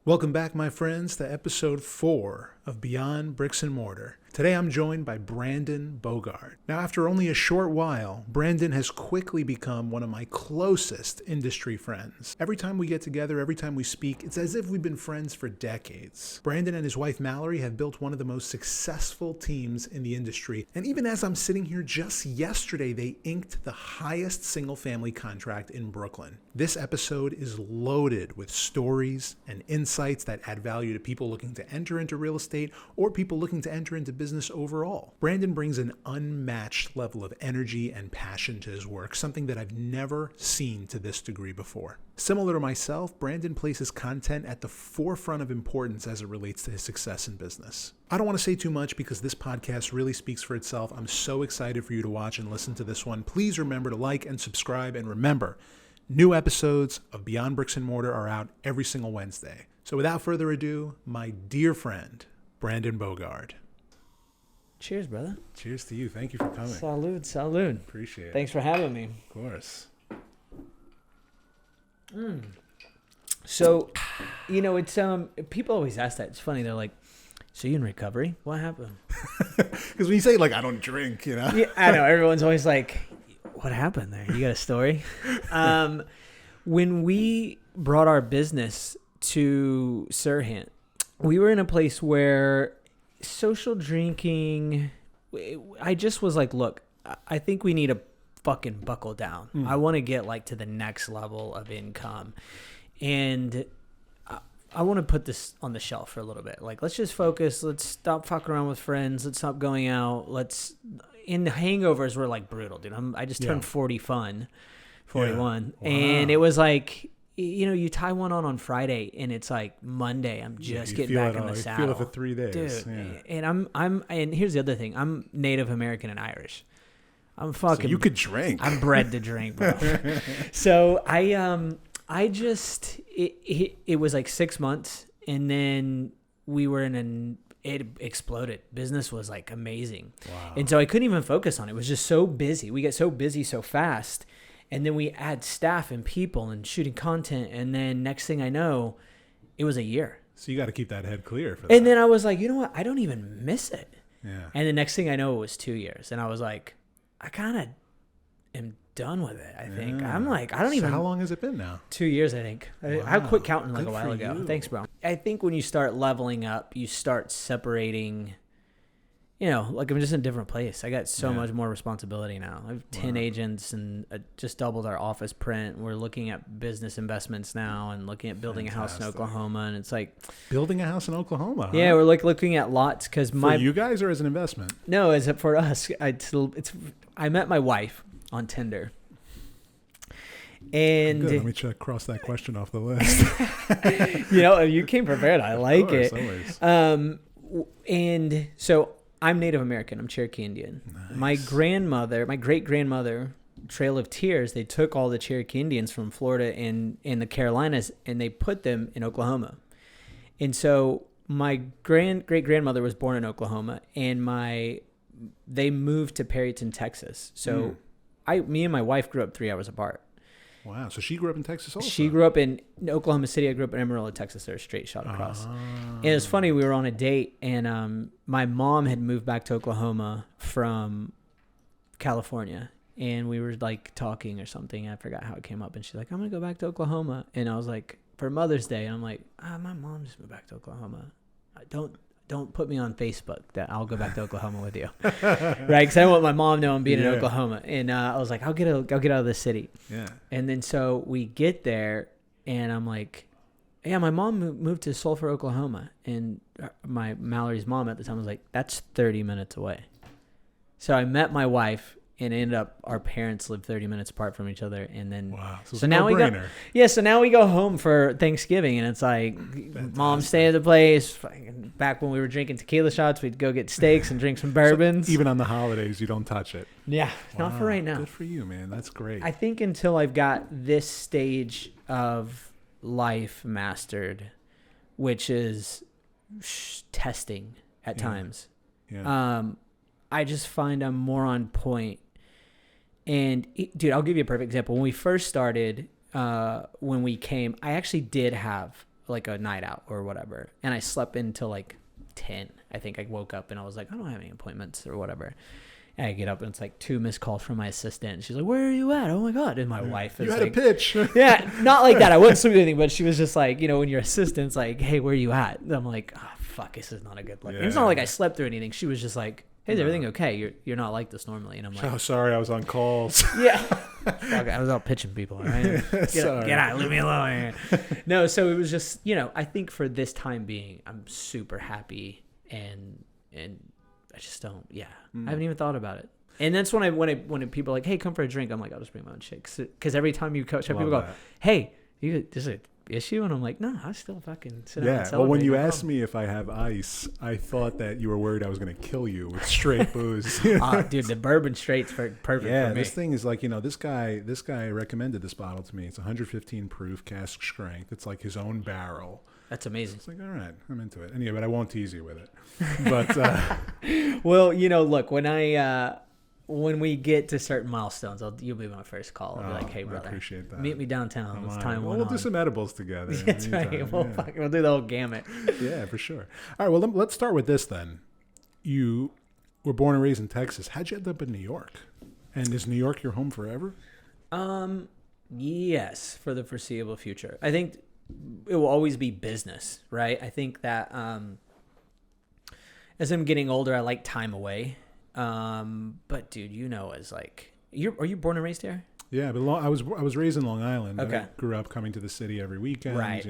Welcome back, my friends, to episode 4 of Beyond Bricks and Mortar. Today I'm joined by Brandon Bogard. Now, after only a short while, Brandon has quickly become one of my closest industry friends. Every time we get together, every time we speak, it's as if we've been friends for decades. Brandon and his wife Mallory have built one of the most successful teams in the industry. And even as I'm sitting here, just yesterday, they inked the highest single-family contract in Brooklyn. This episode is loaded with stories and insights that add value to people looking to enter into real estate or people looking to enter into business overall. Brandon brings an unmatched level of energy and passion to his work, something that I've never seen to this degree before. Similar to myself, Brandon places content at the forefront of importance as it relates to his success in business. I don't want to say too much because this podcast really speaks for itself. I'm so excited for you to watch and listen to this one. Please remember to like and subscribe, and remember, new episodes of Beyond Bricks and Mortar are out every single Wednesday. So without further ado, my dear friend, Brandon Bogard. Cheers, brother. Cheers to you. Thank you for coming. Salud, salud. Appreciate it. Thanks for having me. Of course. So, it's people always ask that. It's funny. They're like, "So you in recovery? What happened?" Because when you say I don't drink, Yeah, I know. Everyone's always like, "What happened there? You got a story?" When we brought our business to Sirhan, we were in a place where social drinking, I just was like, look, I think we need to fucking buckle down. I want to get to the next level of income. And I want to put this on the shelf for a little bit. Let's just focus. Let's stop fucking around with friends. Let's stop going out. In the hangovers were brutal, dude. I just turned 41. Yeah. Wow. And it was you tie one on Friday, and it's Monday. I'm just getting back in the saddle. You feel it for 3 days, dude. Yeah. And and here's the other thing. I'm Native American and Irish. I'm fucking. So you could drink. I'm bred to drink, bro. So I just it was 6 months, and then we were it exploded. Business was amazing. Wow. And so I couldn't even focus on it. It was just so busy. We get so busy so fast. And then we add staff and people and shooting content. And then next thing I know, it was a year. So you got to keep that head clear for that. And then I was like, you know what? I don't even miss it. Yeah. And the next thing I know, it was 2 years. And I was like, I kind of am done with it, I think. Yeah. I'm I don't even. So how long has it been now? 2 years, I think. Wow. I quit counting a while ago. You. Thanks, bro. I think when you start leveling up, you start separating. I'm just in a different place. I got so much more responsibility now. I have 10 agents and just doubled our office print. We're looking at business investments now and looking at building a house in Oklahoma. And it's building a house in Oklahoma. Huh? Yeah, we're looking at lots because for you guys or as an investment? No, as for us. I met my wife on Tinder. And good. Let me cross that question off the list. You came prepared. I like it. Always. And so I'm Native American. I'm Cherokee Indian. Nice. My great-grandmother, Trail of Tears, they took all the Cherokee Indians from Florida and the Carolinas, and they put them in Oklahoma. And so my great-grandmother was born in Oklahoma, and they moved to Perryton, Texas. So me and my wife grew up 3 hours apart. Wow. So she grew up in Texas also? She grew up in Oklahoma City. I grew up in Amarillo, Texas. They're a straight shot across. And it was funny. We were on a date, and my mom had moved back to Oklahoma from California. And we were talking or something. I forgot how it came up. And she's like, I'm going to go back to Oklahoma. And I was like, for Mother's Day. And I'm like, my mom just moved back to Oklahoma. Don't put me on Facebook that I'll go back to Oklahoma with you. Right? Because I want my mom to know I'm being in Oklahoma. And I was like, I'll get out of the city. Yeah. And then so we get there, and I'm like, yeah, my mom moved to Sulphur, Oklahoma. And Mallory's mom at the time was like, that's 30 minutes away. So I met my wife, and ended up our parents lived 30 minutes apart from each other. And then so now so now we go home for Thanksgiving, and it's mom stay at the place. Back when we were drinking tequila shots, we'd go get steaks and drink some bourbons. So even on the holidays, you don't touch it. Yeah. Not for right now. Good for you, man. That's great. I think until I've got this stage of life mastered, which is testing at times. Yeah. I just find I'm more on point. And dude, I'll give you a perfect example. When we first started, when we came, I actually did have like a night out or whatever, and I slept until like 10. I think I woke up and I was like, I don't have any appointments or whatever. And I get up and it's like 2 missed calls from my assistant. And she's like, where are you at? Oh my God. And my wife is you had like, a pitch. yeah, not like that. I wasn't sleeping anything, but she was just like, when your assistant's like, hey, where are you at? And I'm like, oh, fuck, this is not a good look. Yeah. It's not like I slept through anything. She was just like, hey, is everything okay? You're not like this normally. And I'm like, oh, sorry, I was on calls. yeah. Fuck, I was out pitching people. All right? Get out, leave me alone. No, so it was just, I think for this time being, I'm super happy and I just don't, I haven't even thought about it. And that's when people are like, hey, come for a drink. I'm like, I'll just bring my own shit. Because every time you coach, people go, hey, there's an issue? And I'm like, no, I still fucking sit down and celebrate. Well, when you asked me if I have ice, I thought that you were worried I was going to kill you with straight booze. Dude, the bourbon straight's perfect for me. Yeah, this thing is like, this guy recommended this bottle to me. It's 115 proof, cask strength. It's like his own barrel. That's amazing. It's like, all right, I'm into it. Anyway, but I won't tease you with it. But well, look, when we get to certain milestones, you'll be my first call. I'll be like, hey, brother, I appreciate that. Meet me downtown. It's time. We'll do some edibles together. That's right. We'll do the whole gamut. Yeah, for sure. All right, well, let's start with this then. You were born and raised in Texas. How'd you end up in New York? And is New York your home forever? Yes, for the foreseeable future. I think it will always be business, right? I think that as I'm getting older, I like time away. But dude, as like, are you born and raised here? Yeah, but I was raised in Long Island. Okay. I grew up coming to the city every weekend. Right.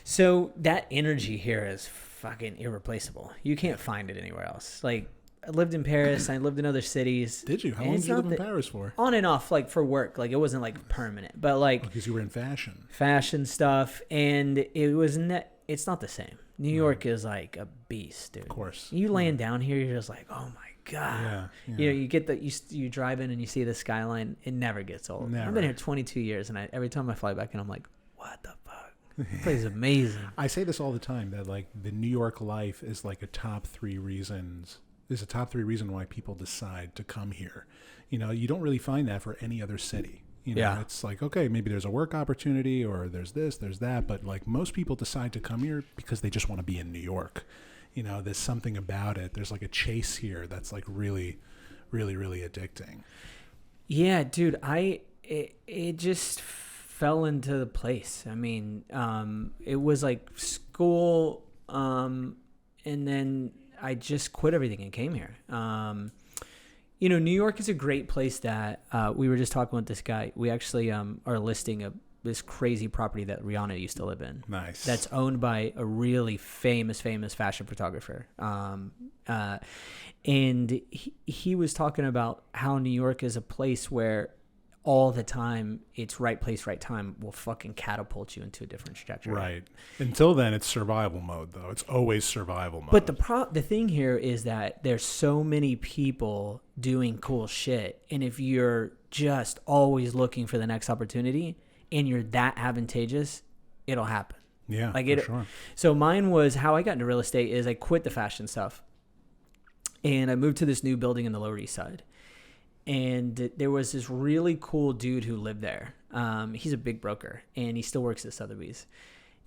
So that energy here is fucking irreplaceable. You can't find it anywhere else. Like, I lived in Paris. I lived in other cities. Did you? How long did you live in Paris for? On and off, like for work. Like, it wasn't like permanent, but like because you were in fashion stuff, and it's not the same. New York is like a beast, dude. Of course. You land down here, you're just like, oh my God. Yeah. You get you drive in and you see the skyline. It never gets old. Never. I've been here 22 years, and every time I fly back in, I'm like, what the fuck? This place is amazing. I say this all the time, that like the New York life is like a top 3 reasons. There's a top 3 reason why people decide to come here. You don't really find that for any other city. It's like, okay, maybe there's a work opportunity or there's this, there's that. But like most people decide to come here because they just want to be in New York. There's something about it. There's like a chase here that's like really, really, really addicting. Yeah, dude, it just fell into the place. I mean, it was like school, and then I just quit everything and came here. New York is a great place that we were just talking with this guy. We actually are listing this crazy property that Rihanna used to live in. Nice. That's owned by a really famous fashion photographer. And he was talking about how New York is a place where all the time it's right place, right time will fucking catapult you into a different trajectory. Right. Until then, it's survival mode, though. It's always survival mode. But the thing here is that there's so many people doing cool shit. And if you're just always looking for the next opportunity and you're that advantageous, it'll happen. Yeah, like for sure. So mine was how I got into real estate is I quit the fashion stuff and I moved to this new building in the Lower East Side. And there was this really cool dude who lived there. He's a big broker, and he still works at Sotheby's.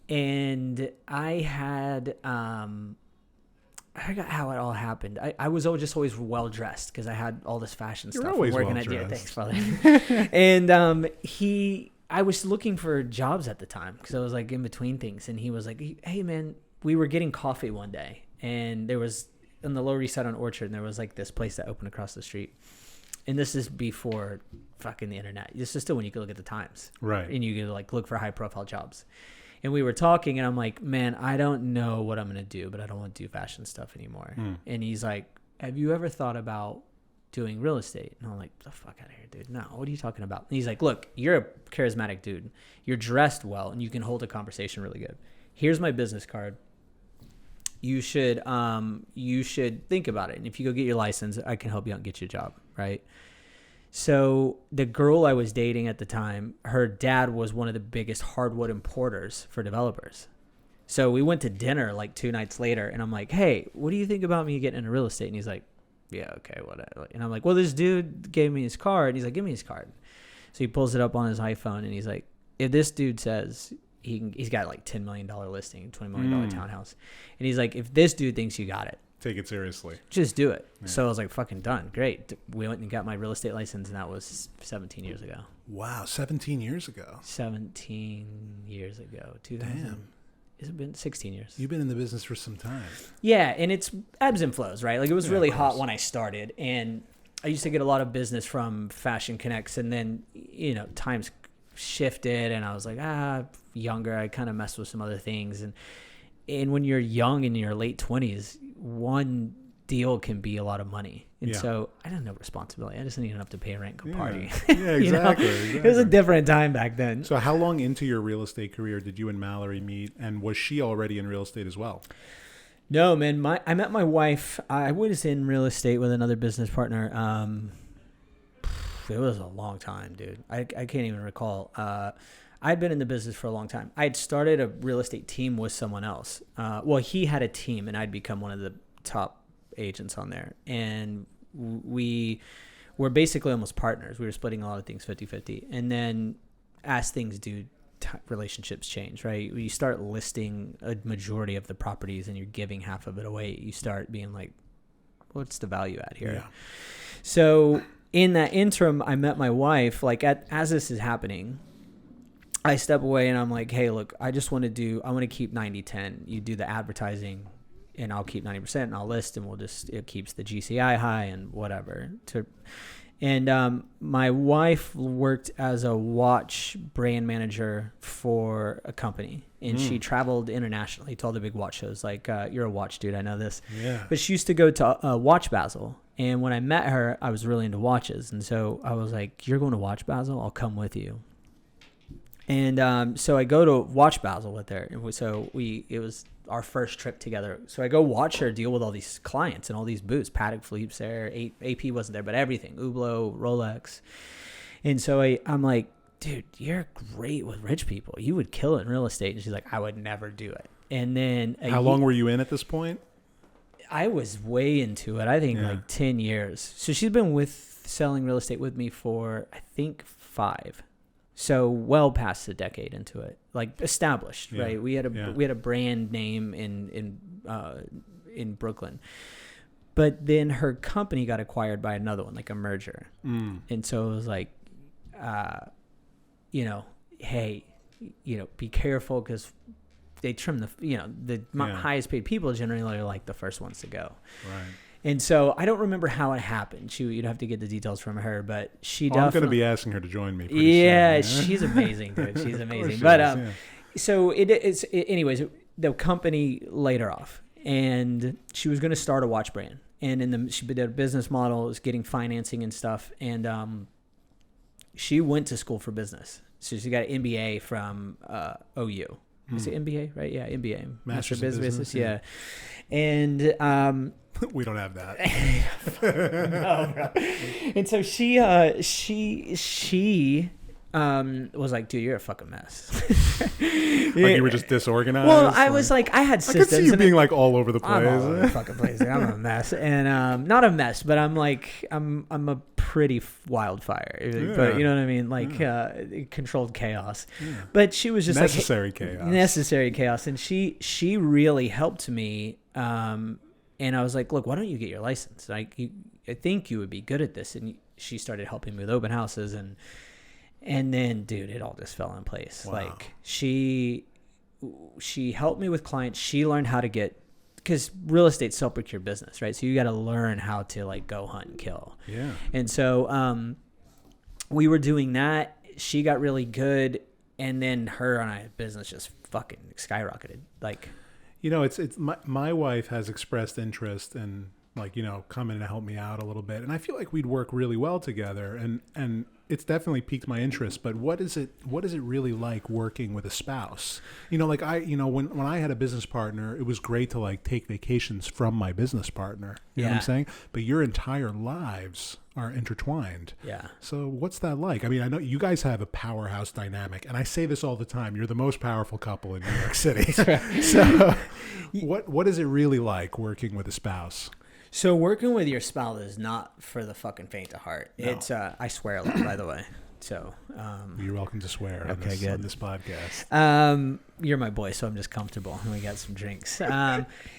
And I had, I forgot how it all happened. I was just always well dressed because I had all this fashion stuff. You're always working well dressed. Thanks, brother. And I was looking for jobs at the time because I was like in between things. And he was like, "Hey, man," we were getting coffee one day, and there was on the Lower East Side on Orchard, and there was like this place that opened across the street. And this is before fucking the internet. This is still when you could look at the Times. Right. And you could like look for high profile jobs. And we were talking and I'm like, man, I don't know what I'm going to do, but I don't want to do fashion stuff anymore. And he's like, have you ever thought about doing real estate? And I'm like, the fuck out of here, dude. No, what are you talking about? And he's like, look, you're a charismatic dude. You're dressed well and you can hold a conversation really good. Here's my business card. You should think about it. And if you go get your license, I can help you out and get you a job. Right. So the girl I was dating at the time, her dad was one of the biggest hardwood importers for developers. So we went to dinner like 2 nights later and I'm like, hey, what do you think about me getting into real estate? And he's like, yeah, okay, whatever. And I'm like, well, this dude gave me his card. And he's like, give me his card. So he pulls it up on his iPhone and he's like, if this dude says he's got like $10 million listing, $20 million townhouse. And he's like, if this dude thinks you got it, take it seriously. Just do it. Yeah. So I was like, fucking done. Great. We went and got my real estate license, and that was 17 years ago. Wow, 17 years ago. 17 years ago. 2000. Damn. Has it been 16 years? You've been in the business for some time. Yeah, and it's ebbs and flows, right? Like, it was really of hot course. when I started, and I used to get a lot of business from Fashion Connects, and then, you know, times shifted, and I was like, younger. I kind of messed with some other things, and when you're young in your late 20s, one deal can be a lot of money. And so I didn't know responsibility. I just needed enough to pay rent and party. Yeah, exactly, You know? exactly. It was a different time back then. So how long into your real estate career did you and Mallory meet? And was she already in real estate as well? No, man. I met my wife. I was in real estate with another business partner. It was a long time, dude. I can't even recall. I'd been in the business for a long time. I'd started a real estate team with someone else. Well, he had a team, and I'd become one of the top agents on there. And we were basically almost partners. We were splitting a lot of things 50-50. And then as things do, relationships change, right? When you start listing a majority of the properties and you're giving half of it away, you start being like, what's the value at here? Yeah. So in that interim, I met my wife. Like, as this is happening, I step away and I'm like, hey, look, I want to keep 90-10. You do the advertising and I'll keep 90% and I'll list, and it keeps the GCI high and whatever. And my wife worked as a watch brand manager for a company, and she traveled internationally to all the big watch shows. Like, you're a watch dude, I know this. Yeah. But she used to go to Watch Basel. And when I met her, I was really into watches. And so I was like, you're going to Watch Basel? I'll come with you. And so I go to Watch Basel with her. And so it was our first trip together. So I go watch her deal with all these clients and all these booths. Patek Philippe's there. AP wasn't there, but everything. Hublot, Rolex. And so I'm like, dude, you're great with rich people. You would kill it in real estate. And she's like, I would never do it. And then how long were you in at this point? I was way into it. I think like 10 years. So she's been selling real estate with me for, I think, 5. So well past a decade into it, like established, right? We had a brand name in Brooklyn, but then her company got acquired by another one, like a merger. And so it was like, hey, be careful, because they trim the highest paid people generally are like the first ones to go. Right. And so I don't remember how it happened. You'd have to get the details from her, but she definitely. I'm going to be asking her to join me. Pretty soon. She's amazing, dude. She's amazing. But so anyways, the company laid her off, and she was going to start a watch brand. And she did a business model, was getting financing and stuff, and she went to school for business. So she got an MBA from OU. Is it MBA, right? Yeah, MBA. Master of Business. Yeah. And we don't have that. No, bro. And so she was like, dude, you're a fucking mess. Like you were just disorganized? Well, I was like, I had systems. I could see you being like all over the place. I'm all over the fucking place. Dude. I'm a mess. And not a mess, but I'm like, I'm a pretty wildfire. Yeah. But you know what I mean? Like controlled chaos. Yeah. But she was just necessary chaos. And she really helped me. And I was like, look, why don't you get your license? Like, I think you would be good at this. And she started helping me with open houses, and then, dude, it all just fell in place. Wow. Like, she helped me with clients. She learned how to because real estate's self-procure business, right? So you got to learn how to like go hunt and kill. Yeah. And so we were doing that. She got really good, and then her and I business just fucking skyrocketed. Like, it's my wife has expressed interest in coming to help me out a little bit, and I feel like we'd work really well together, and it's definitely piqued my interest. But what is it really like working with a spouse? When I had a business partner, it was great to like take vacations from my business partner. You know what I'm saying? But your entire lives are intertwined. Yeah. So what's that like? I mean, I know you guys have a powerhouse dynamic, and I say this all the time. You're the most powerful couple in New York City. So what is it really like working with a spouse? So working with your spouse is not for the fucking faint of heart. No. It's I swear a lot, by the way. So you're welcome to swear on this podcast. You're my boy, so I'm just comfortable. And we got some drinks.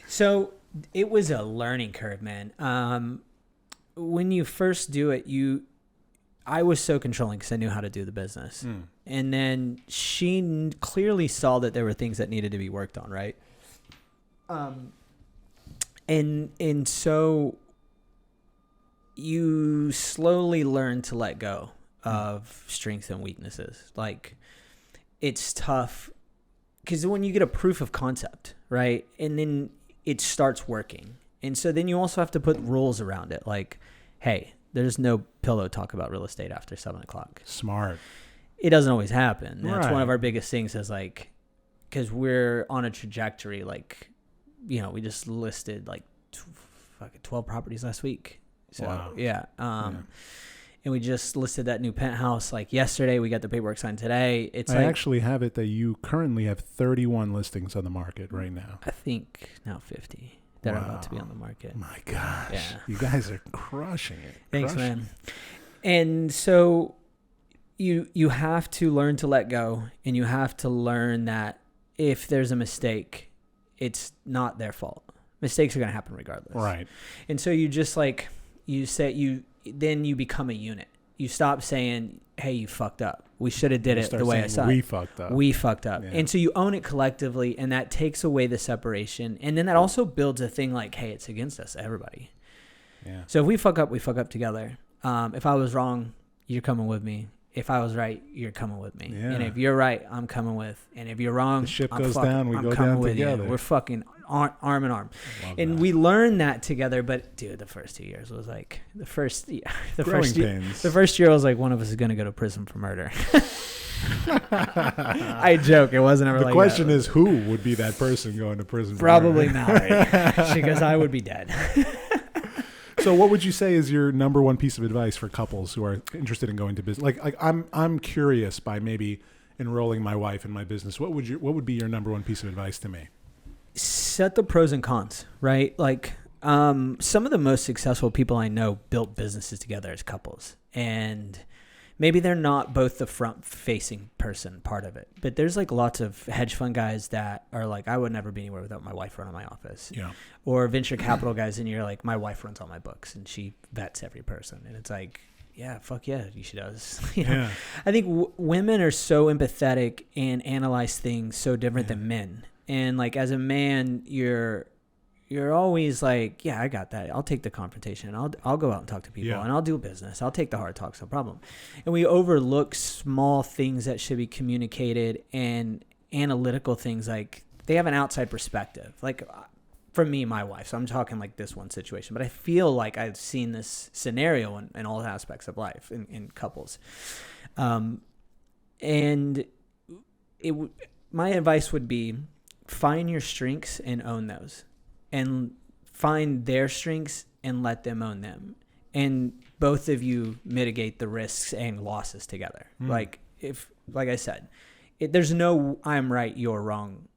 So it was a learning curve, man. When you first do it, I was so controlling because I knew how to do the business. And then she clearly saw that there were things that needed to be worked on, right? And so you slowly learn to let go of strengths and weaknesses. Like, it's tough because when you get a proof of concept, right? And then it starts working. And so then you also have to put rules around it. Like, hey, there's no pillow talk about real estate after 7:00. Smart. It doesn't always happen. That's Right. one of our biggest things is like, because we're on a trajectory, like, we just listed like 12 properties last week. So, wow. Yeah. And we just listed that new penthouse like yesterday. We got the paperwork signed today. I actually have it that you currently have 31 listings on the market right now. I think now 50 that are about to be on the market. My gosh. Yeah. You guys are crushing it. Thanks, man. And so you have to learn to let go, and you have to learn that if there's a mistake, it's not their fault. Mistakes are going to happen regardless. Right. And so you just then you become a unit. You stop saying, hey, you fucked up. We should have did it the way I said. We fucked up. We fucked up. Yeah. And so you own it collectively, and that takes away the separation. And then that also builds a thing like, hey, it's against us, everybody. Yeah. So if we fuck up together. If I was wrong, you're coming with me. If I was right, you're coming with me. Yeah. And if you're right, I'm coming with. And if you're wrong, The ship goes down, we I'm go coming down with together. You. We're fucking arm in arm. And that. we learned that together. But dude, the first 2 years was like the first year was like one of us is gonna go to prison for murder. I joke. It wasn't ever like that. The question is, who would be that person going to prison for Probably murder? Mallory. She goes, I would be dead. So what would you say is your number one piece of advice for couples who are interested in going to business? Like I'm curious by maybe enrolling my wife in my business. What would be your number one piece of advice to me? Set the pros and cons, right? Like some of the most successful people I know built businesses together as couples, and maybe they're not both the front-facing person part of it, but there's like lots of hedge fund guys that are like, I would never be anywhere without my wife running my office. Yeah. Or venture capital guys, and you're like, my wife runs all my books, and she vets every person, and it's like, yeah, fuck yeah, she does. Yeah. I think women are so empathetic and analyze things so different than men. And like as a man, you're always like, yeah, I got that. I'll take the confrontation. I'll go out and talk to people, and I'll do business. I'll take the hard talks, no problem. And we overlook small things that should be communicated and analytical things like they have an outside perspective. Like for me, my wife, so I'm talking like this one situation, but I feel like I've seen this scenario in all aspects of life in couples. And my advice would be find your strengths and own those. And find their strengths and let them own them. And both of you mitigate the risks and losses together. Like I said, there's no I'm right, you're wrong.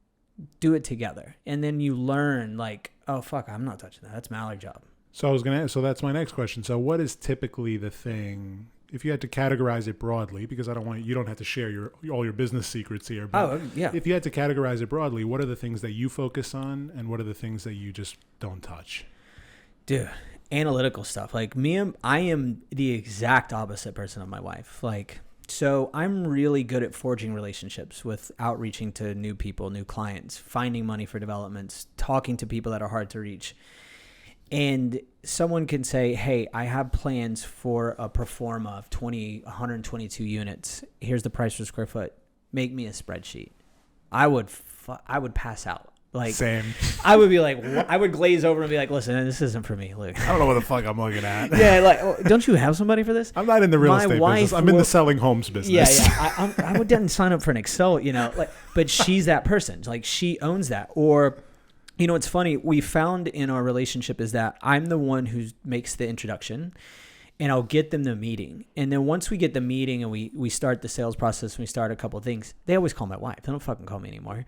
Do it together. And then you learn like, oh, fuck, I'm not touching that. That's Mallory's job. So I was going to ask, so that's my next question. So what is typically the thing, if you had to categorize it broadly, because you don't have to share all your business secrets here. But yeah. If you had to categorize it broadly, what are the things that you focus on and what are the things that you just don't touch? Dude, analytical stuff. Like I am the exact opposite person of my wife. Like, so I'm really good at forging relationships with outreaching to new people, new clients, finding money for developments, talking to people that are hard to reach. And someone can say, hey, I have plans for a pro forma of 122 units. Here's the price per square foot. Make me a spreadsheet. I would pass out. Like, same. I would be like, I would glaze over and be like, listen, this isn't for me. Look, I don't know what the fuck I'm looking at. Yeah, like, don't you have somebody for this? I'm not in the real estate business. I'm in the selling homes business. Yeah. I would didn't sign up for an Excel, but she's that person. Like, she owns that. Or, it's funny. We found in our relationship is that I'm the one who makes the introduction, and I'll get them the meeting. And then once we get the meeting and we start the sales process and we start a couple of things, they always call my wife. They don't fucking call me anymore.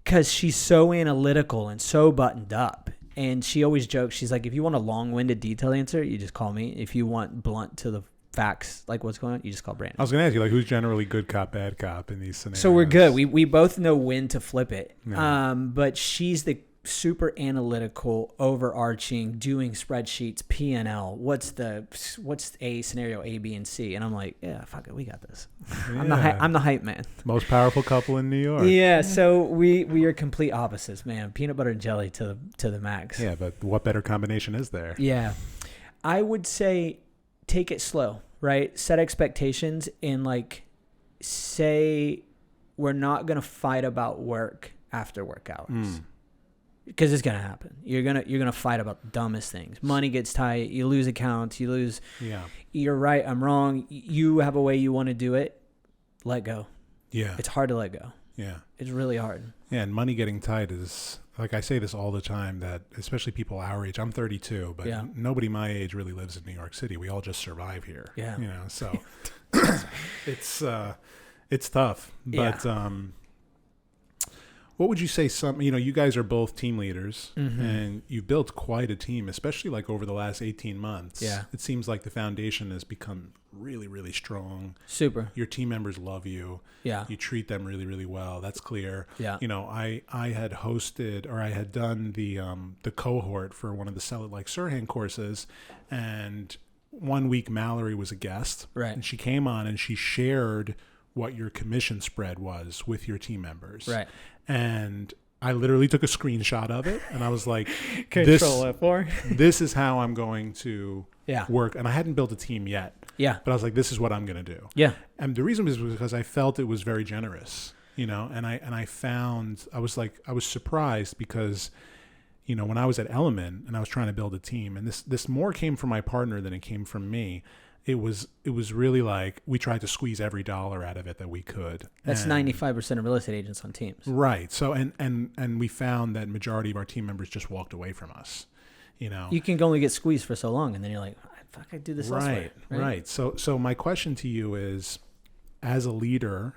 Because she's so analytical and so buttoned up. And she always jokes, she's like, if you want a long-winded detailed answer, you just call me. If you want blunt to the facts, like what's going on, you just call Brandon. I was going to ask you, like, who's generally good cop, bad cop in these scenarios? So we're good. We both know when to flip it. Yeah. But she's the super analytical, overarching, doing spreadsheets, P&L. What's a scenario A, B, and C? And I'm like, yeah, fuck it, we got this. Yeah. I'm the hype man. Most powerful couple in New York. Yeah. So we are complete opposites, man. Peanut butter and jelly to the max. Yeah, but what better combination is there? Yeah. I would say take it slow, right? Set expectations and like say we're not going to fight about work after work hours. Because it's gonna happen. You're gonna fight about the dumbest things. Money gets tight. You lose accounts. You lose. Yeah. You're right. I'm wrong. You have a way you want to do it. Let go. Yeah. It's hard to let go. Yeah. It's really hard. Yeah, and money getting tight is, like I say this all the time, that especially people our age, I'm 32, but nobody my age really lives in New York City. We all just survive here. Yeah. You know, so it's tough. But what would you say you guys are both team leaders and you've built quite a team, especially like over the last 18 months. Yeah. It seems like the foundation has become really, really strong. Super. Your team members love you. Yeah. You treat them really, really well. That's clear. Yeah. You know, I had hosted, or I had done the cohort for one of the Sell It Like Sirhan courses, and one week Mallory was a guest. Right. And she came on and she shared what your commission spread was with your team members. Right. And I literally took a screenshot of it and I was like, Control F4. This is how I'm going to Yeah. work. And I hadn't built a team yet. Yeah. But I was like, this is what I'm going to do. Yeah. And the reason was because I felt it was very generous, you know, and I found, I was surprised because, you know, when I was at Element and I was trying to build a team, and this more came from my partner than it came from me. It was really like we tried to squeeze every dollar out of it that we could. That's 95% of real estate agents on teams. Right. So and we found that majority of our team members just walked away from us. You know, You can only get squeezed for so long, and then you're like, fuck, I do this elsewhere. Right. So my question to you is, as a leader,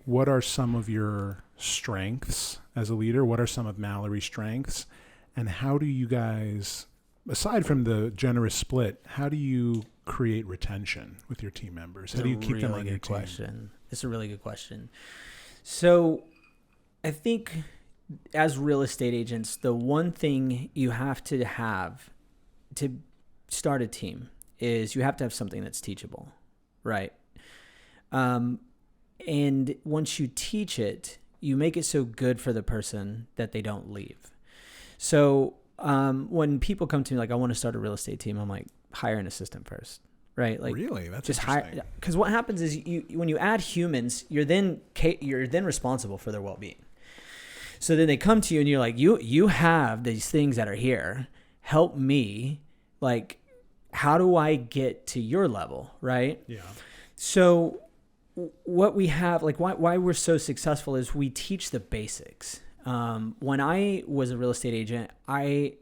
what are some of your strengths as a leader? What are some of Mallory's strengths? And how do you guys, aside from the generous split, how do you create retention with your team members? How do you keep them on your team? It's a really good question. So I think as real estate agents, the one thing you have to start a team is you have to have something that's teachable, right? And once you teach it, you make it so good for the person that they don't leave. So when people come to me like, I want to start a real estate team, I'm like, hire an assistant first, right? Like, really, that's just interesting. hire, because what happens is when you add humans, you're then responsible for their well-being. So then they come to you and you're like, you have these things that are here. Help me. Like, how do I get to your level, right? Yeah. So what we have, like why we're so successful is we teach the basics. When I was a real estate agent, I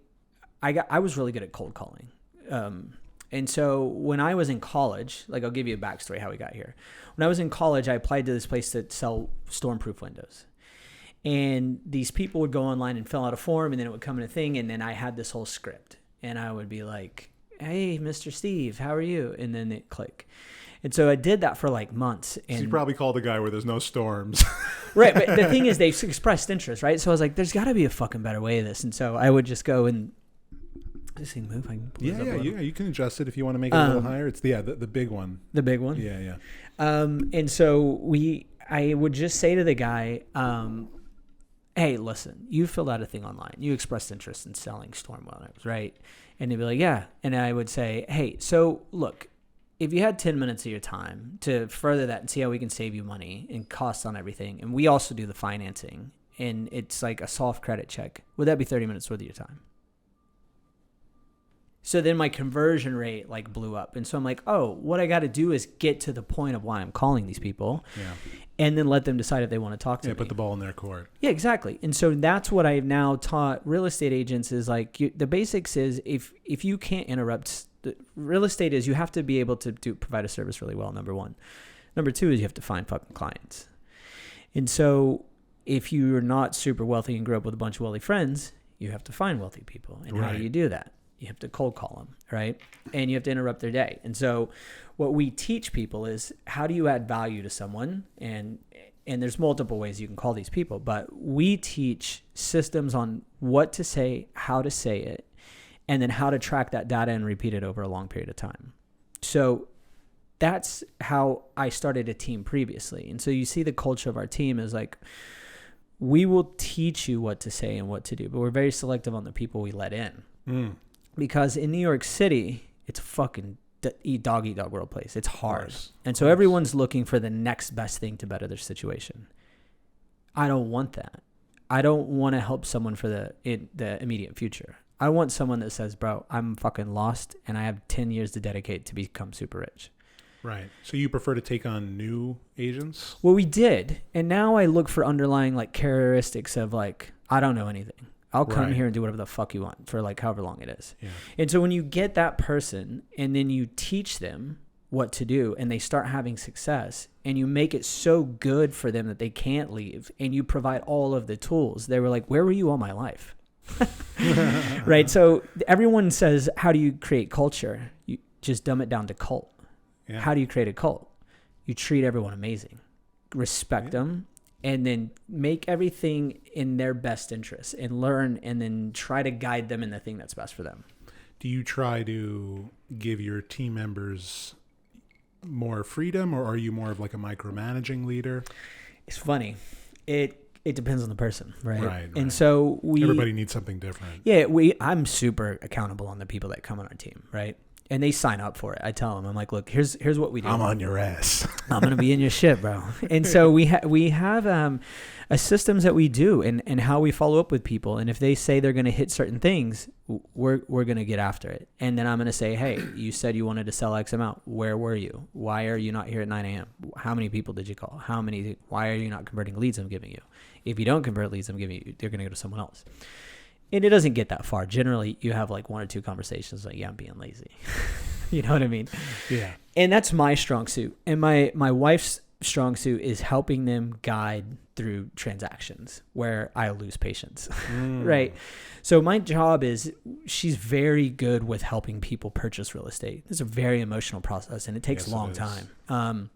was really good at cold calling. And so when I was in college, like I'll give you a backstory how we got here. When I was in college, I applied to this place that sell stormproof windows. And these people would go online and fill out a form, and then it would come in a thing, and then I had this whole script. And I would be like, hey, Mr. Steve, how are you? And then it click. And so I did that for like months. And so you probably called the guy where there's no storms. Right, but the thing is they expressed interest, right? So I was like, there's got to be a fucking better way of this. And so I would just go and... Does this thing move? I can pull this up a little. You can adjust it if you want to make it a little higher. It's the big one. The big one? Yeah. And so I would just say to the guy, hey, listen, you filled out a thing online. You expressed interest in selling storm windows, right? And they'd be like, yeah. And I would say, hey, so look, if you had 10 minutes of your time to further that and see how we can save you money and costs on everything, and we also do the financing, and it's like a soft credit check, would that be 30 minutes worth of your time? So then my conversion rate like blew up. And so I'm like, oh, what I got to do is get to the point of why I'm calling these people. Yeah. And then let them decide if they want to talk to me. Yeah, put the ball in their court. Yeah, exactly. And so that's what I've now taught real estate agents is like the basics is if you can't interrupt, real estate is you have to be able to provide a service really well, number one. Number two is you have to find fucking clients. And so if you're not super wealthy and grew up with a bunch of wealthy friends, you have to find wealthy people. And how do you do that? You have to cold call them, right? And you have to interrupt their day. And so what we teach people is, how do you add value to someone? And there's multiple ways you can call these people, but we teach systems on what to say, how to say it, and then how to track that data and repeat it over a long period of time. So that's how I started a team previously. And so you see the culture of our team is like, we will teach you what to say and what to do, but we're very selective on the people we let in. Because in New York City, it's a fucking dog eat dog world place. It's hard. And so everyone's looking for the next best thing to better their situation. I don't want that. I don't want to help someone for the immediate future. I want someone that says, bro, I'm fucking lost and I have 10 years to dedicate to become super rich. Right. So you prefer to take on new agents? Well, we did. And now I look for underlying like characteristics of like, I don't know anything. I'll come here and do whatever the fuck you want for like however long it is. Yeah. And so when you get that person and then you teach them what to do and they start having success and you make it so good for them that they can't leave and you provide all of the tools, they were like, where were you all my life? Right. So everyone says, how do you create culture? You just dumb it down to cult. Yeah. How do you create a cult? You treat everyone amazing, respect them, and then make everything in their best interest and learn and then try to guide them in the thing that's best for them. Do you try to give your team members more freedom, or are you more of like a micromanaging leader? It's funny. It depends on the person, right? Right. And so everybody needs something different. Yeah, I'm super accountable on the people that come on our team, right? And they sign up for it. I tell them, I'm like, look, here's what we do. I'm on your ass. I'm gonna be in your shit, bro. And so we have a systems that we do and how we follow up with people. And if they say they're gonna hit certain things, we're gonna get after it. And then I'm gonna say, hey, you said you wanted to sell X amount. Where were you? Why are you not here at 9 a.m.? How many people did you call? Why are you not converting leads I'm giving you? If you don't convert leads I'm giving you, they're gonna go to someone else. And it doesn't get that far. Generally, you have like one or two conversations like, yeah, I'm being lazy. You know what I mean? Yeah. And that's my strong suit. And my wife's strong suit is helping them guide through transactions where I lose patience. Right? So my job is, she's very good with helping people purchase real estate. It's a very emotional process and it takes a long time.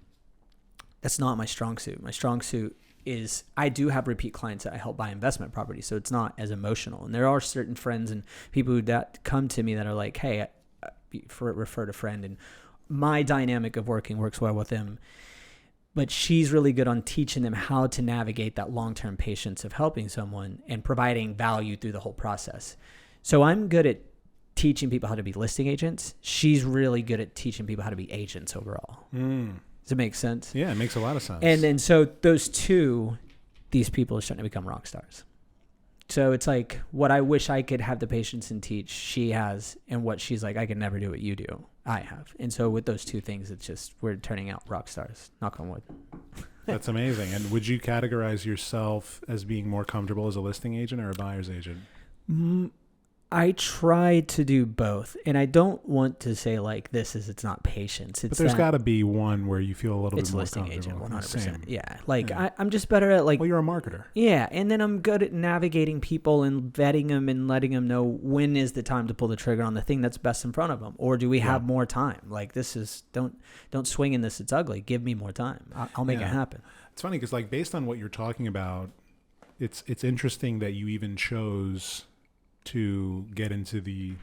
That's not my strong suit. My strong suit is I do have repeat clients that I help buy investment properties, so it's not as emotional. And there are certain friends and people that come to me that are like, hey, refer to friend, and my dynamic of working works well with them. But she's really good on teaching them how to navigate that long-term patience of helping someone and providing value through the whole process. So I'm good at teaching people how to be listing agents. She's really good at teaching people how to be agents overall. Does it make sense? Yeah, it makes a lot of sense. And then so these people are starting to become rock stars. So it's like what I wish I could have the patience and teach, she has, and what she's like, I can never do what you do, I have. And so with those two things, it's just, we're turning out rock stars, knock on wood. That's amazing. And would you categorize yourself as being more comfortable as a listing agent or a buyer's agent? I try to do both, and I don't want to say like it's not patience. But there's got to be one where you feel a little bit more listing comfortable. agent, 100%. Yeah, like yeah. I'm just better at like. Well, you're a marketer. Yeah, and then I'm good at navigating people and vetting them and letting them know when is the time to pull the trigger on the thing that's best in front of them, or do we have more time? Like this is don't swing in this. It's ugly. Give me more time. I'll make it happen. It's funny because like based on what you're talking about, it's interesting that you even chose to get into the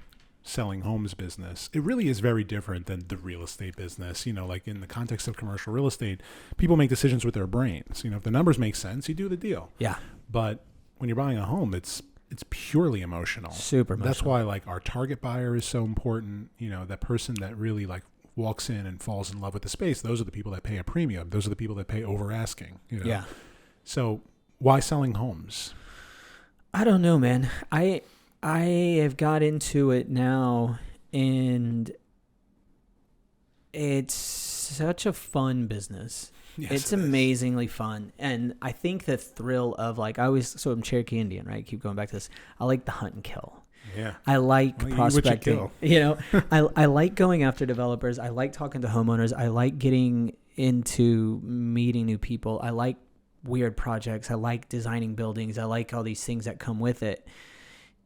selling homes business. It really is very different than the real estate business. You know, like in the context of commercial real estate, people make decisions with their brains. You know, if the numbers make sense, you do the deal. Yeah. But when you're buying a home, it's purely emotional. Super emotional. That's why like our target buyer is so important. You know, that person that really like walks in and falls in love with the space. Those are the people that pay a premium. Those are the people that pay over asking. You know? Yeah. So why selling homes? I don't know, man. I have got into it now, and it's such a fun business. Yes, it's amazingly fun. And I think the thrill of like, so I'm Cherokee Indian, right? Keep going back to this. I like the hunt and kill. Yeah. I like prospecting. You know, I like going after developers. I like talking to homeowners. I like getting into meeting new people. I like weird projects. I like designing buildings. I like all these things that come with it.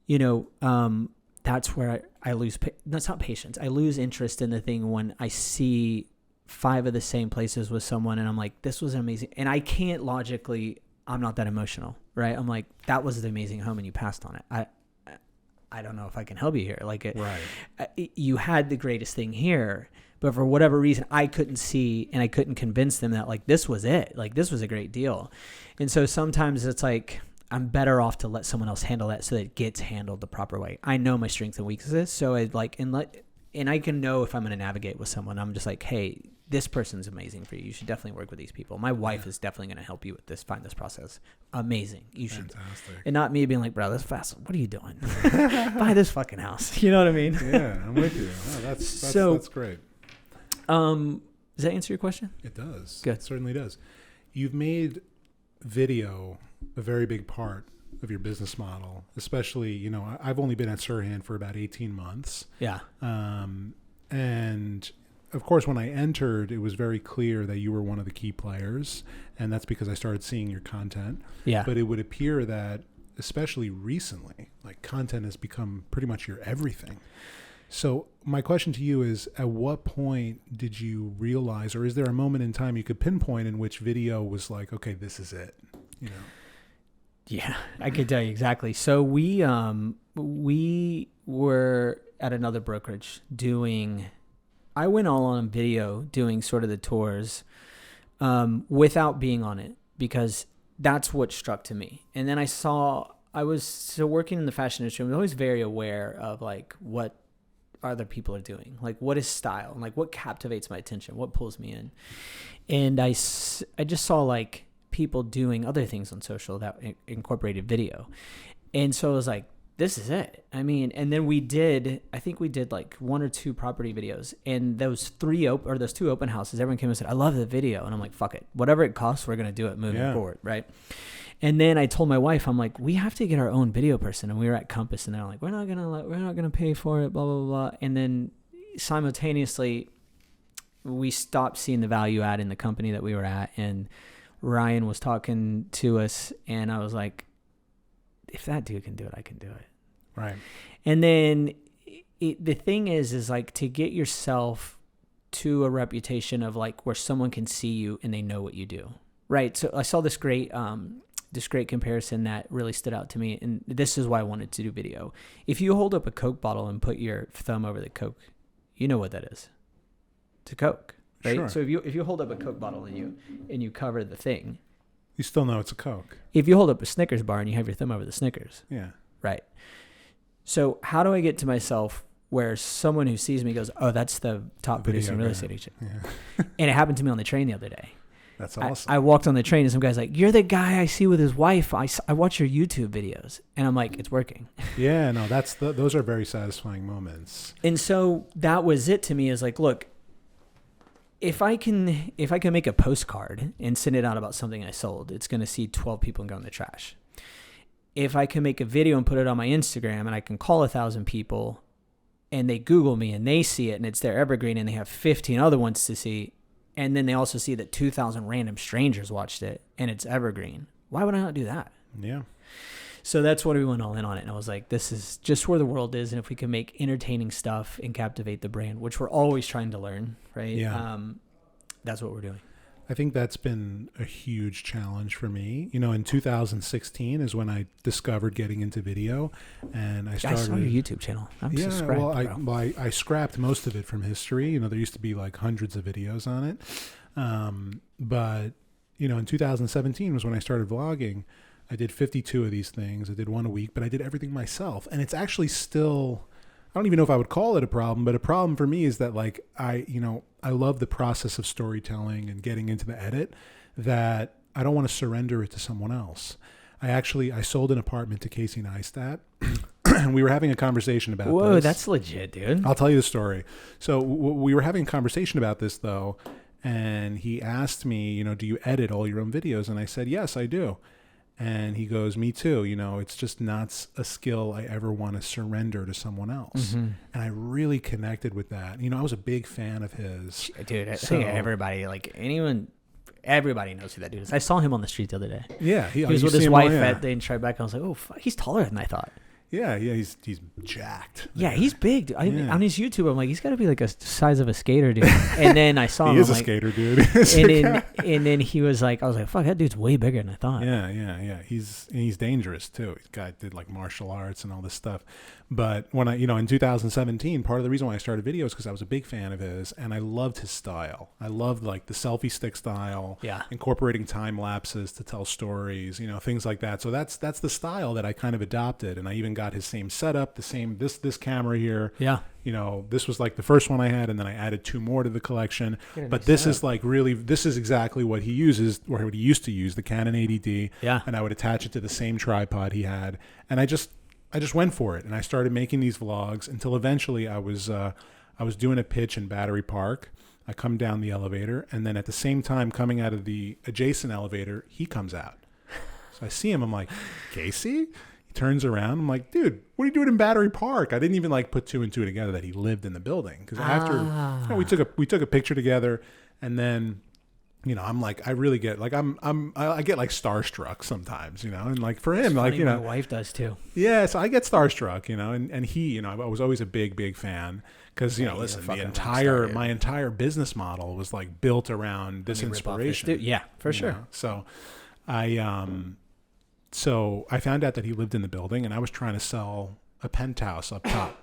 You know, that's where I lose. That's not patience. I lose interest in the thing when I see 5 of the same places with someone and I'm like, this was amazing. And I can't logically, I'm not that emotional, right? I'm like, that was the amazing home and you passed on it. I don't know if I can help you here. Like, you had the greatest thing here, but for whatever reason, I couldn't see and I couldn't convince them that like, this was it. Like, this was a great deal. And so sometimes it's like, I'm better off to let someone else handle that so that it gets handled the proper way. I know my strengths and weaknesses. So I like, and I can know if I'm going to navigate with someone, I'm just like, hey, this person's amazing for you. You should definitely work with these people. My wife is definitely going to help you with this, find this process. Amazing. You should. Fantastic. And not me being like, bro, that's fast. What are you doing? Buy this fucking house. You know what I mean? Yeah, I'm with you. Oh, that's great. Does that answer your question? It does. Good. It certainly does. You've made video a very big part of your business model, especially, I've only been at Sirhan for about 18 months. Yeah. And of course, when I entered, it was very clear that you were one of the key players, and that's because I started seeing your content. Yeah. But it would appear that, especially recently, like content has become pretty much your everything. So my question to you is, at what point did you realize, or is there a moment in time you could pinpoint in which video was like, okay, this is it? Yeah, I could tell you exactly. So we were at another brokerage I went all on video doing sort of the tours without being on it because that's what struck to me. And then I was working in the fashion industry. I was always very aware of like what other people are doing, like what is style and like what captivates my attention, what pulls me in. And I just saw like people doing other things on social that incorporated video. And so I was like, this is it. I mean, and then I think we did like 1 or 2 property videos, and those 2 open houses, everyone came and said, I love the video. And I'm like, fuck it. Whatever it costs, we're going to do it moving forward. Right. And then I told my wife, I'm like, we have to get our own video person. And we were at Compass and they're like, we're not going to pay for it, blah, blah, blah. And then simultaneously we stopped seeing the value add in the company that we were at. And Ryan was talking to us and I was like, if that dude can do it, I can do it. Right. And then the thing is like to get yourself to a reputation of like where someone can see you and they know what you do. Right. So I saw this great comparison that really stood out to me. And this is why I wanted to do video. If you hold up a Coke bottle and put your thumb over the Coke, you know what that is. It's a Coke. Right. Sure. So if you hold up a Coke bottle and you cover the thing, you still know it's a Coke. If you hold up a Snickers bar and you have your thumb over the Snickers. Yeah. Right. So how do I get to myself where someone who sees me goes, oh, that's the top producing real estate agent. Yeah. And it happened to me on the train the other day. That's awesome. I walked on the train and some guy's like, you're the guy I see with his wife. I watch your YouTube videos. And I'm like, it's working. Yeah, no, those are very satisfying moments. And so that was it to me, is like, look, if I can make a postcard and send it out about something I sold, it's going to see 12 people and go in the trash. If I can make a video and put it on my Instagram and I can call 1,000 people and they Google me and they see it and it's their evergreen and they have 15 other ones to see, and then they also see that 2,000 random strangers watched it and it's evergreen, why would I not do that? Yeah. So that's what we went all in on it. And I was like, this is just where the world is. And if we can make entertaining stuff and captivate the brand, which we're always trying to learn, right? Yeah. That's what we're doing. I think that's been a huge challenge for me. In 2016 is when I discovered getting into video, and I started. I saw your YouTube channel. I'm subscribed, well, I scrapped most of it from history. There used to be like hundreds of videos on it. But in 2017 was when I started vlogging. I did 52 of these things. I did one a week, but I did everything myself. And it's actually still, I don't even know if I would call it a problem, but a problem for me is that like I love the process of storytelling and getting into the edit, that I don't want to surrender it to someone else. I sold an apartment to Casey Neistat and we were having a conversation about this. Whoa, that's legit, dude. I'll tell you the story. So we were having a conversation about this though. And he asked me, do you edit all your own videos? And I said, yes, I do. And he goes, me too. It's just not a skill I ever want to surrender to someone else. Mm-hmm. And I really connected with that. I was a big fan of his. Dude, I think everybody, everybody knows who that dude is. I saw him on the street the other day. Yeah. He was with his wife at the Tribeca. I was like, oh, fuck, he's taller than I thought. Yeah, he's jacked. Yeah, he's big. Dude. Yeah. On his YouTube, I'm like, he's got to be like a size of a skater, dude. And then I saw him. He is I'm a like, skater, dude. and then he was like, I was like, fuck, that dude's way bigger than I thought. Yeah. He's dangerous too. This guy did like martial arts and all this stuff. But when I, in 2017, part of the reason why I started videos because I was a big fan of his, and I loved his style. I loved like the selfie stick style, incorporating time lapses to tell stories, things like that. So that's the style that I kind of adopted, and I even got his same setup, the same this camera here. Yeah. This was like the first one I had, and then I added 2 more to the collection. But this is like this is exactly what he uses, or what he used to use, the Canon 80D. Yeah. And I would attach it to the same tripod he had, and I just went for it, and I started making these vlogs until eventually I was doing a pitch in Battery Park. I come down the elevator, and then at the same time, coming out of the adjacent elevator, he comes out. So I see him. I'm like, Casey? He turns around. I'm like, dude, what are you doing in Battery Park? I didn't even like put 2 and 2 together that he lived in the building, because after we took a picture together, and then. I'm like, I really get like, I get like starstruck sometimes, and like for him, like, my wife does too. Yeah. So I get starstruck, and he, I was always a big fan because, listen, my entire business model was like built around this inspiration. Yeah, for sure. So I found out that he lived in the building, and I was trying to sell a penthouse up top.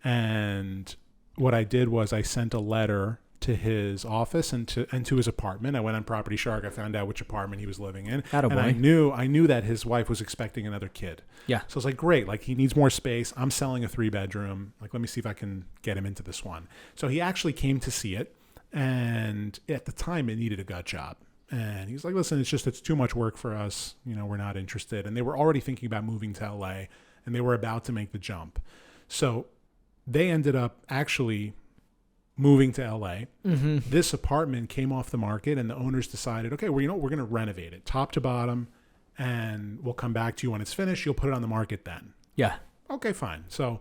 And what I did was I sent a letter to his office and to his apartment. I went on Property Shark. I found out which apartment he was living in. And I knew that his wife was expecting another kid. Yeah. So I was like, great. Like, he needs more space. I'm selling a 3-bedroom. Like, let me see if I can get him into this one. So he actually came to see it. And at the time, it needed a gut job. And he's like, listen, it's too much work for us. We're not interested. And they were already thinking about moving to LA, and they were about to make the jump. So they ended up actually moving to LA. Mm-hmm. This apartment came off the market, and the owners decided, okay, well, we're going to renovate it top to bottom, and we'll come back to you when it's finished. You'll put it on the market then. Yeah. Okay, fine. So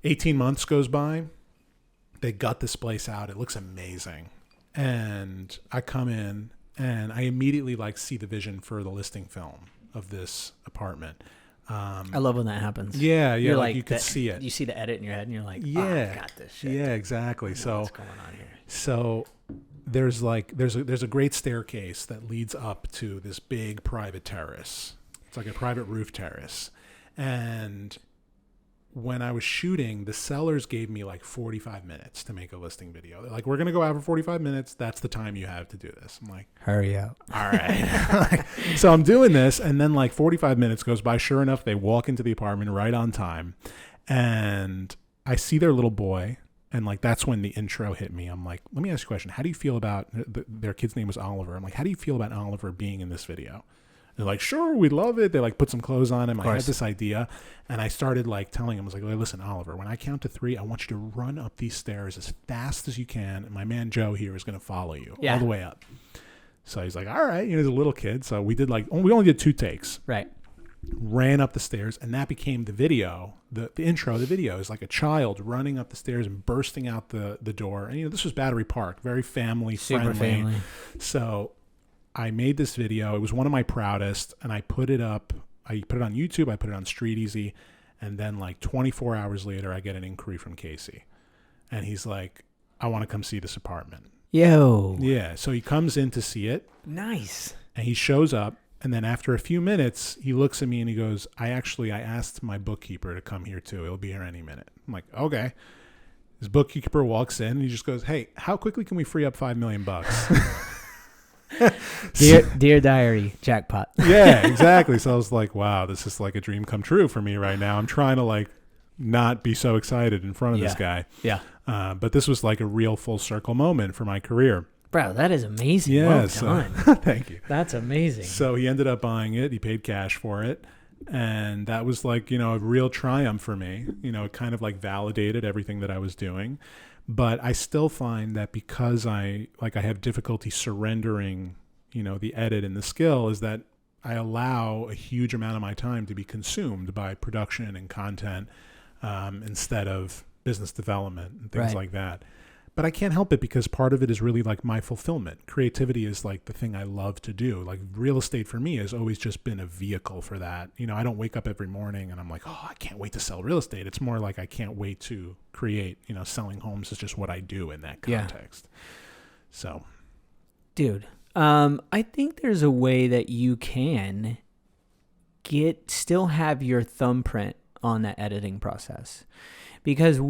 18 months goes by. They gut this place out. It looks amazing. And I come in, and I immediately see the vision for the listing film of this apartment. I love when that happens. Yeah, you're like you could see it. You see the edit in your head, and you're like, I got this shit. Yeah, exactly. So what's going on here? So there's a great staircase that leads up to this big private terrace. It's like a private roof terrace. And when I was shooting, the sellers gave me 45 minutes to make a listing video. They're like, we're going to go out for 45 minutes. That's the time you have to do this. I'm like, hurry up. All right. So I'm doing this, and then 45 minutes goes by. Sure enough, they walk into the apartment right on time, and I see their little boy, and that's when the intro hit me. I'm like, let me ask you a question. How do you feel about, their kid's name was Oliver. I'm like, how do you feel about Oliver being in this video? They're like, sure, we love it. They put some clothes on him. I had this idea, and I started telling him, I was like, listen, Oliver, when I count to 3, I want you to run up these stairs as fast as you can, and my man Joe here is going to follow you all the way up. So he's like, all right, he's a little kid. So we did we only did 2 takes. Right. Ran up the stairs, and that became the video. The intro of the video is like a child running up the stairs and bursting out the door. And this was Battery Park, very family friendly. Super family. So I made this video. It was one of my proudest, and I put it up. I put it on YouTube. I put it on Street Easy, and then 24 hours later, I get an inquiry from Casey, and he's like, "I want to come see this apartment." Yo. Yeah. So he comes in to see it. Nice. And he shows up, and then after a few minutes, he looks at me and he goes, "I asked my bookkeeper to come here too. He'll be here any minute." I'm like, "Okay." His bookkeeper walks in, and he just goes, "Hey, how quickly can we free up $5 million?" Dear diary, jackpot. Yeah, exactly. So I was like, wow, this is a dream come true for me right now. I'm trying to not be so excited in front of this guy. Yeah. But this was a real full circle moment for my career. Bro, that is amazing. Yeah, well done. Thank you. That's amazing. So he ended up buying it. He paid cash for it. And that was a real triumph for me. It kind of validated everything that I was doing. But I still find that because I have difficulty surrendering, the edit and the skill, is that I allow a huge amount of my time to be consumed by production and content instead of business development and things like that. But I can't help it because part of it is really like my fulfillment. Creativity is like the thing I love to do. Like real estate for me has always just been a vehicle for that. You know, I don't wake up every morning and I'm like, oh, I can't wait to sell real estate. It's more like I can't wait to create. You know, selling homes is just what I do in that context. Yeah. So, dude, I think there's a way that you can still have your thumbprint on that editing process, because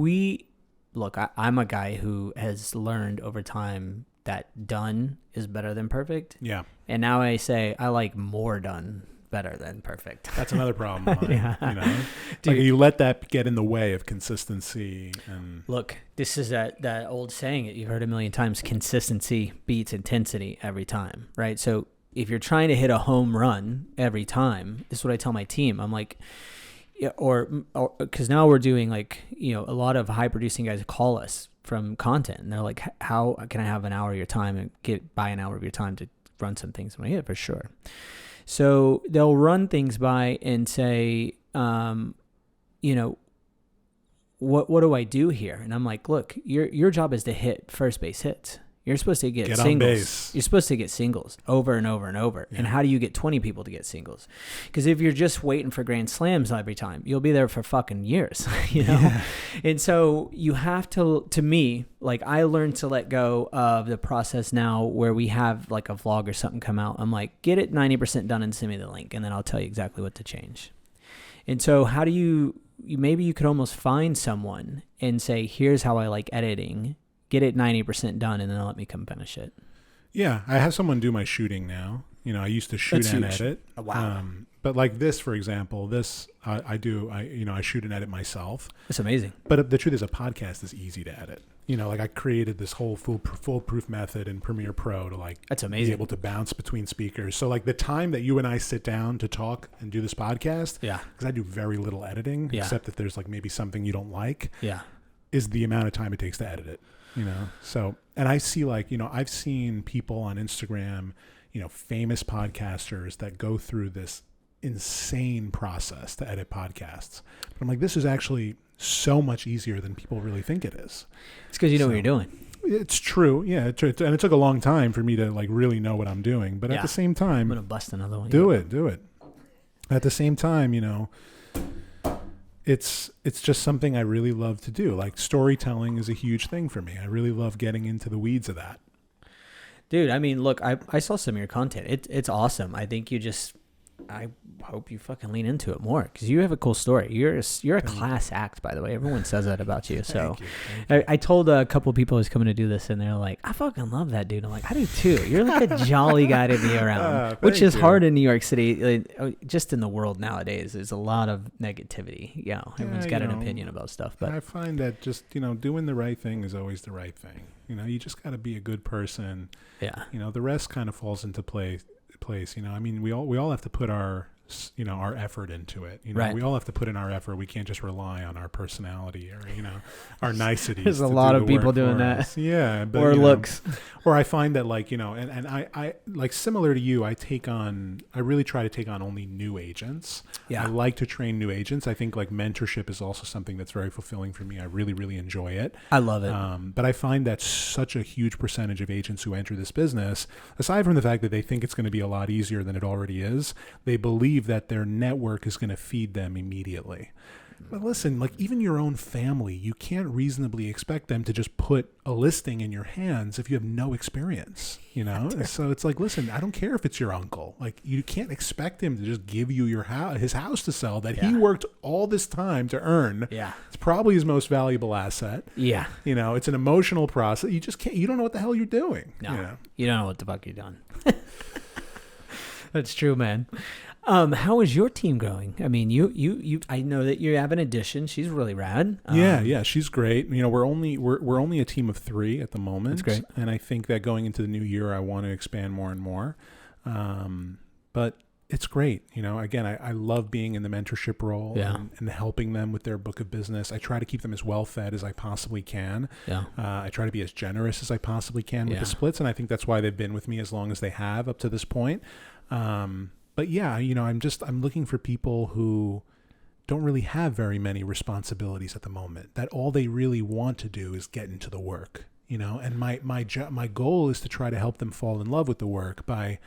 look, I'm a guy who has learned over time that done is better than perfect. Yeah. And now I say I like more done better than perfect. That's another problem. Yeah. You know, dude, like you let that get in the way of consistency. And look, this is that old saying that you've heard a million times: consistency beats intensity every time, right? So if you're trying to hit a home run every time, this is what I tell my team. I'm like, yeah, or because now we're doing like, you know, a lot of high producing guys call us from content and they're like, how can I have an hour of your time and buy an hour of your time to run some things? I'm like, yeah, for sure. So they'll run things by and say, you know, what do I do here? And I'm like, look, your job is to hit first base hits. You're supposed to get singles. On base. You're supposed to get singles over and over and over. Yeah. And how do you get 20 people to get singles? Because if you're just waiting for grand slams every time, you'll be there for fucking years, you know? Yeah. And so you have to me, like I learned to let go of the process now where we have like a vlog or something come out. I'm like, get it 90% done and send me the link, and then I'll tell you exactly what to change. And so how do maybe you could almost find someone and say, here's how I like editing. Get it 90% done, and then let me come finish it. Yeah, I have someone do my shooting now. You know, I used to shoot and edit. Oh, wow. But like this, for example, I shoot and edit myself. That's amazing. But the truth is, a podcast is easy to edit. You know, like I created this whole foolproof method in Premiere Pro to like that's amazing. Be able to bounce between speakers. So like the time that you and I sit down to talk and do this podcast, yeah, because I do very little editing, except that there's like maybe something you don't like, yeah, is the amount of time it takes to edit it. You know, so, and I see like, you know, I've seen people on Instagram, you know, famous podcasters that go through this insane process to edit podcasts. But I'm like, this is actually so much easier than people really think it is. It's because you know what you're doing. It's true. Yeah. And it took a long time for me to like really know what I'm doing. But at the same time, I'm going to bust another one. Do it. At the same time, you know, it's just something I really love to do. Like storytelling is a huge thing for me. I really love getting into the weeds of that. Dude, I mean, look, I saw some of your content. It's awesome. I think I hope you fucking lean into it more because you have a cool story. You're a class act, by the way. Everyone says that about you. So Thank you. I told a couple of people who's coming to do this, and they're like, I fucking love that dude. I'm like, I do too. You're like a jolly guy to be around, which is hard in New York City. Just in the world nowadays, there's a lot of negativity. You know, everyone's got an opinion about stuff. But I find that just, you know, doing the right thing is always the right thing. You know, you just got to be a good person. Yeah. You know, the rest kind of falls into place. You know, I mean, we all have to put our effort into it. You know, right. We all have to put in our effort. We can't just rely on our personality or, you know, our niceties. There's a lot of people doing that. Yeah. But, or looks. Or I find that like, you know, and I like similar to you, I really try to take on only new agents. Yeah. I like to train new agents. I think like mentorship is also something that's very fulfilling for me. I really, really enjoy it. I love it. But I find that such a huge percentage of agents who enter this business, aside from the fact that they think it's going to be a lot easier than it already is, they believe that their network is going to feed them immediately. But listen, like even your own family, you can't reasonably expect them to just put a listing in your hands if you have no experience, you know? So it's like, listen, I don't care if it's your uncle. Like you can't expect him to just give you his house to sell that he worked all this time to earn. Yeah. It's probably his most valuable asset. Yeah. You know, it's an emotional process. You just can't, you don't know what the hell you're doing. No, you know? You don't know what the fuck you're doing. That's true, man. How is your team going? I mean, you. I know that you have an addition. She's really rad. Yeah, she's great. You know, we're only a team of 3 at the moment. That's great. And I think that going into the new year, I want to expand more and more. But it's great. You know, again, I love being in the mentorship role and helping them with their book of business. I try to keep them as well fed as I possibly can. Yeah. I try to be as generous as I possibly can with the splits, and I think that's why they've been with me as long as they have up to this point. But yeah, you know, I'm looking for people who don't really have very many responsibilities at the moment, that all they really want to do is get into the work. and my goal is to try to help them fall in love with the work by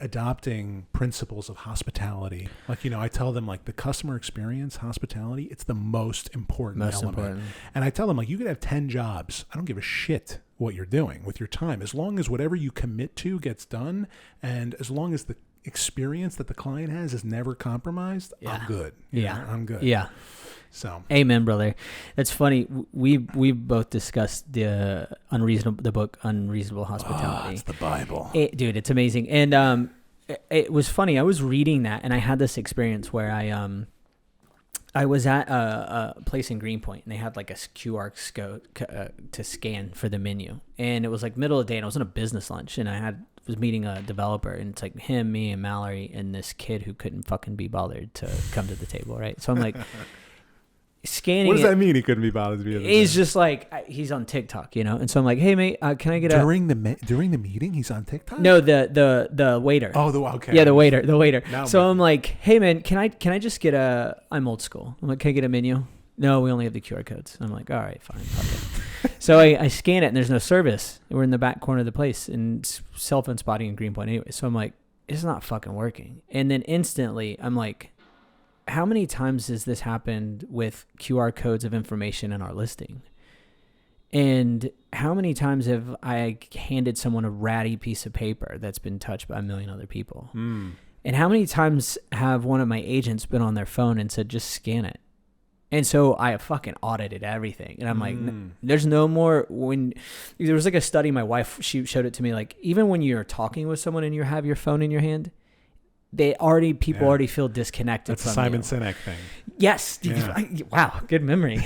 adopting principles of hospitality. Like, I tell them, like, the customer experience, hospitality, it's the most important element. And I tell them, like, you could have 10 jobs. I don't give a shit what you're doing with your time. As long as whatever you commit to gets done, and as long as the experience that the client has is never compromised, I'm good. I'm good. Yeah. So, amen, brother. That's funny. We both discussed the book Unreasonable Hospitality. Oh, it's the Bible, dude. It's amazing. And it was funny. I was reading that, and I had this experience where I was at a place in Greenpoint, and they had like a QR code to scan for the menu, and it was like middle of the day, and I was on a business lunch, and I was meeting a developer, and it's like him, me, and Mallory, and this kid who couldn't fucking be bothered to come to the table, right? So I'm like. Scanning. What does that mean? He couldn't be bothered to be. He's just like he's on TikTok, and so I'm like, "Hey, mate, can I get during the meeting? He's on TikTok." No, the waiter. Oh, okay. Yeah, the waiter. Now so I'm like, "Hey, man, can I just get I'm old school. I'm like, can I get a menu? No, we only have the QR codes. I'm like, all right, fine. Okay. So I scan it, and there's no service. We're in the back corner of the place, and cell phone spotting in Greenpoint anyway. So I'm like, it's not fucking working. And then instantly, I'm like. How many times has this happened with QR codes of information in our listing? And how many times have I handed someone a ratty piece of paper that's been touched by a million other people? And how many times have one of my agents been on their phone and said, just scan it? And so I fucking audited everything. And I'm like, there's no more there was like a study, my wife, she showed it to me. Like, even when you're talking with someone and you have your phone in your hand, people already feel disconnected. That's from the Simon Sinek thing. Yes. Yeah. Wow. Good memory.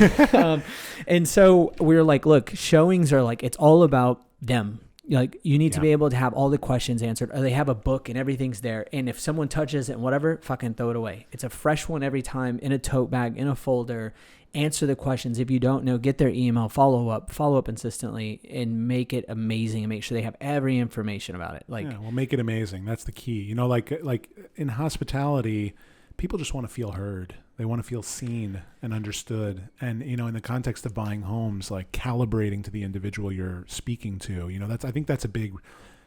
And so we were like, look, showings are like, it's all about them. Like, you need to be able to have all the questions answered, or they have a book and everything's there. And if someone touches it and whatever, fucking throw it away. It's a fresh one every time, in a tote bag, in a folder. Answer the questions. If you don't know, get their email, follow up insistently, and make it amazing, and make sure they have every information about it. Like, make it amazing. That's the key. Like in hospitality, people just want to feel heard. They want to feel seen and understood. And, in the context of buying homes, like calibrating to the individual you're speaking to, I think that's a big